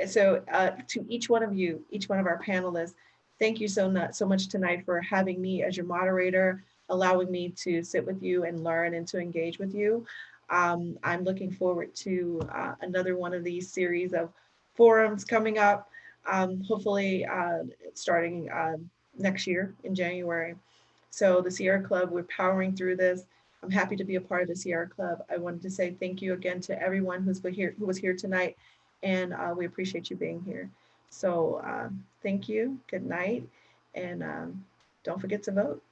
So to each one of you, each one of our panelists, thank you so much tonight for having me as your moderator, allowing me to sit with you and learn and to engage with you. I'm looking forward to another one of these series of forums coming up, hopefully starting next year in January. So the Sierra Club, we're powering through this. I'm happy to be a part of the Sierra Club. I wanted to say thank you again to everyone who was here tonight, and we appreciate you being here. So thank you, good night, and don't forget to vote.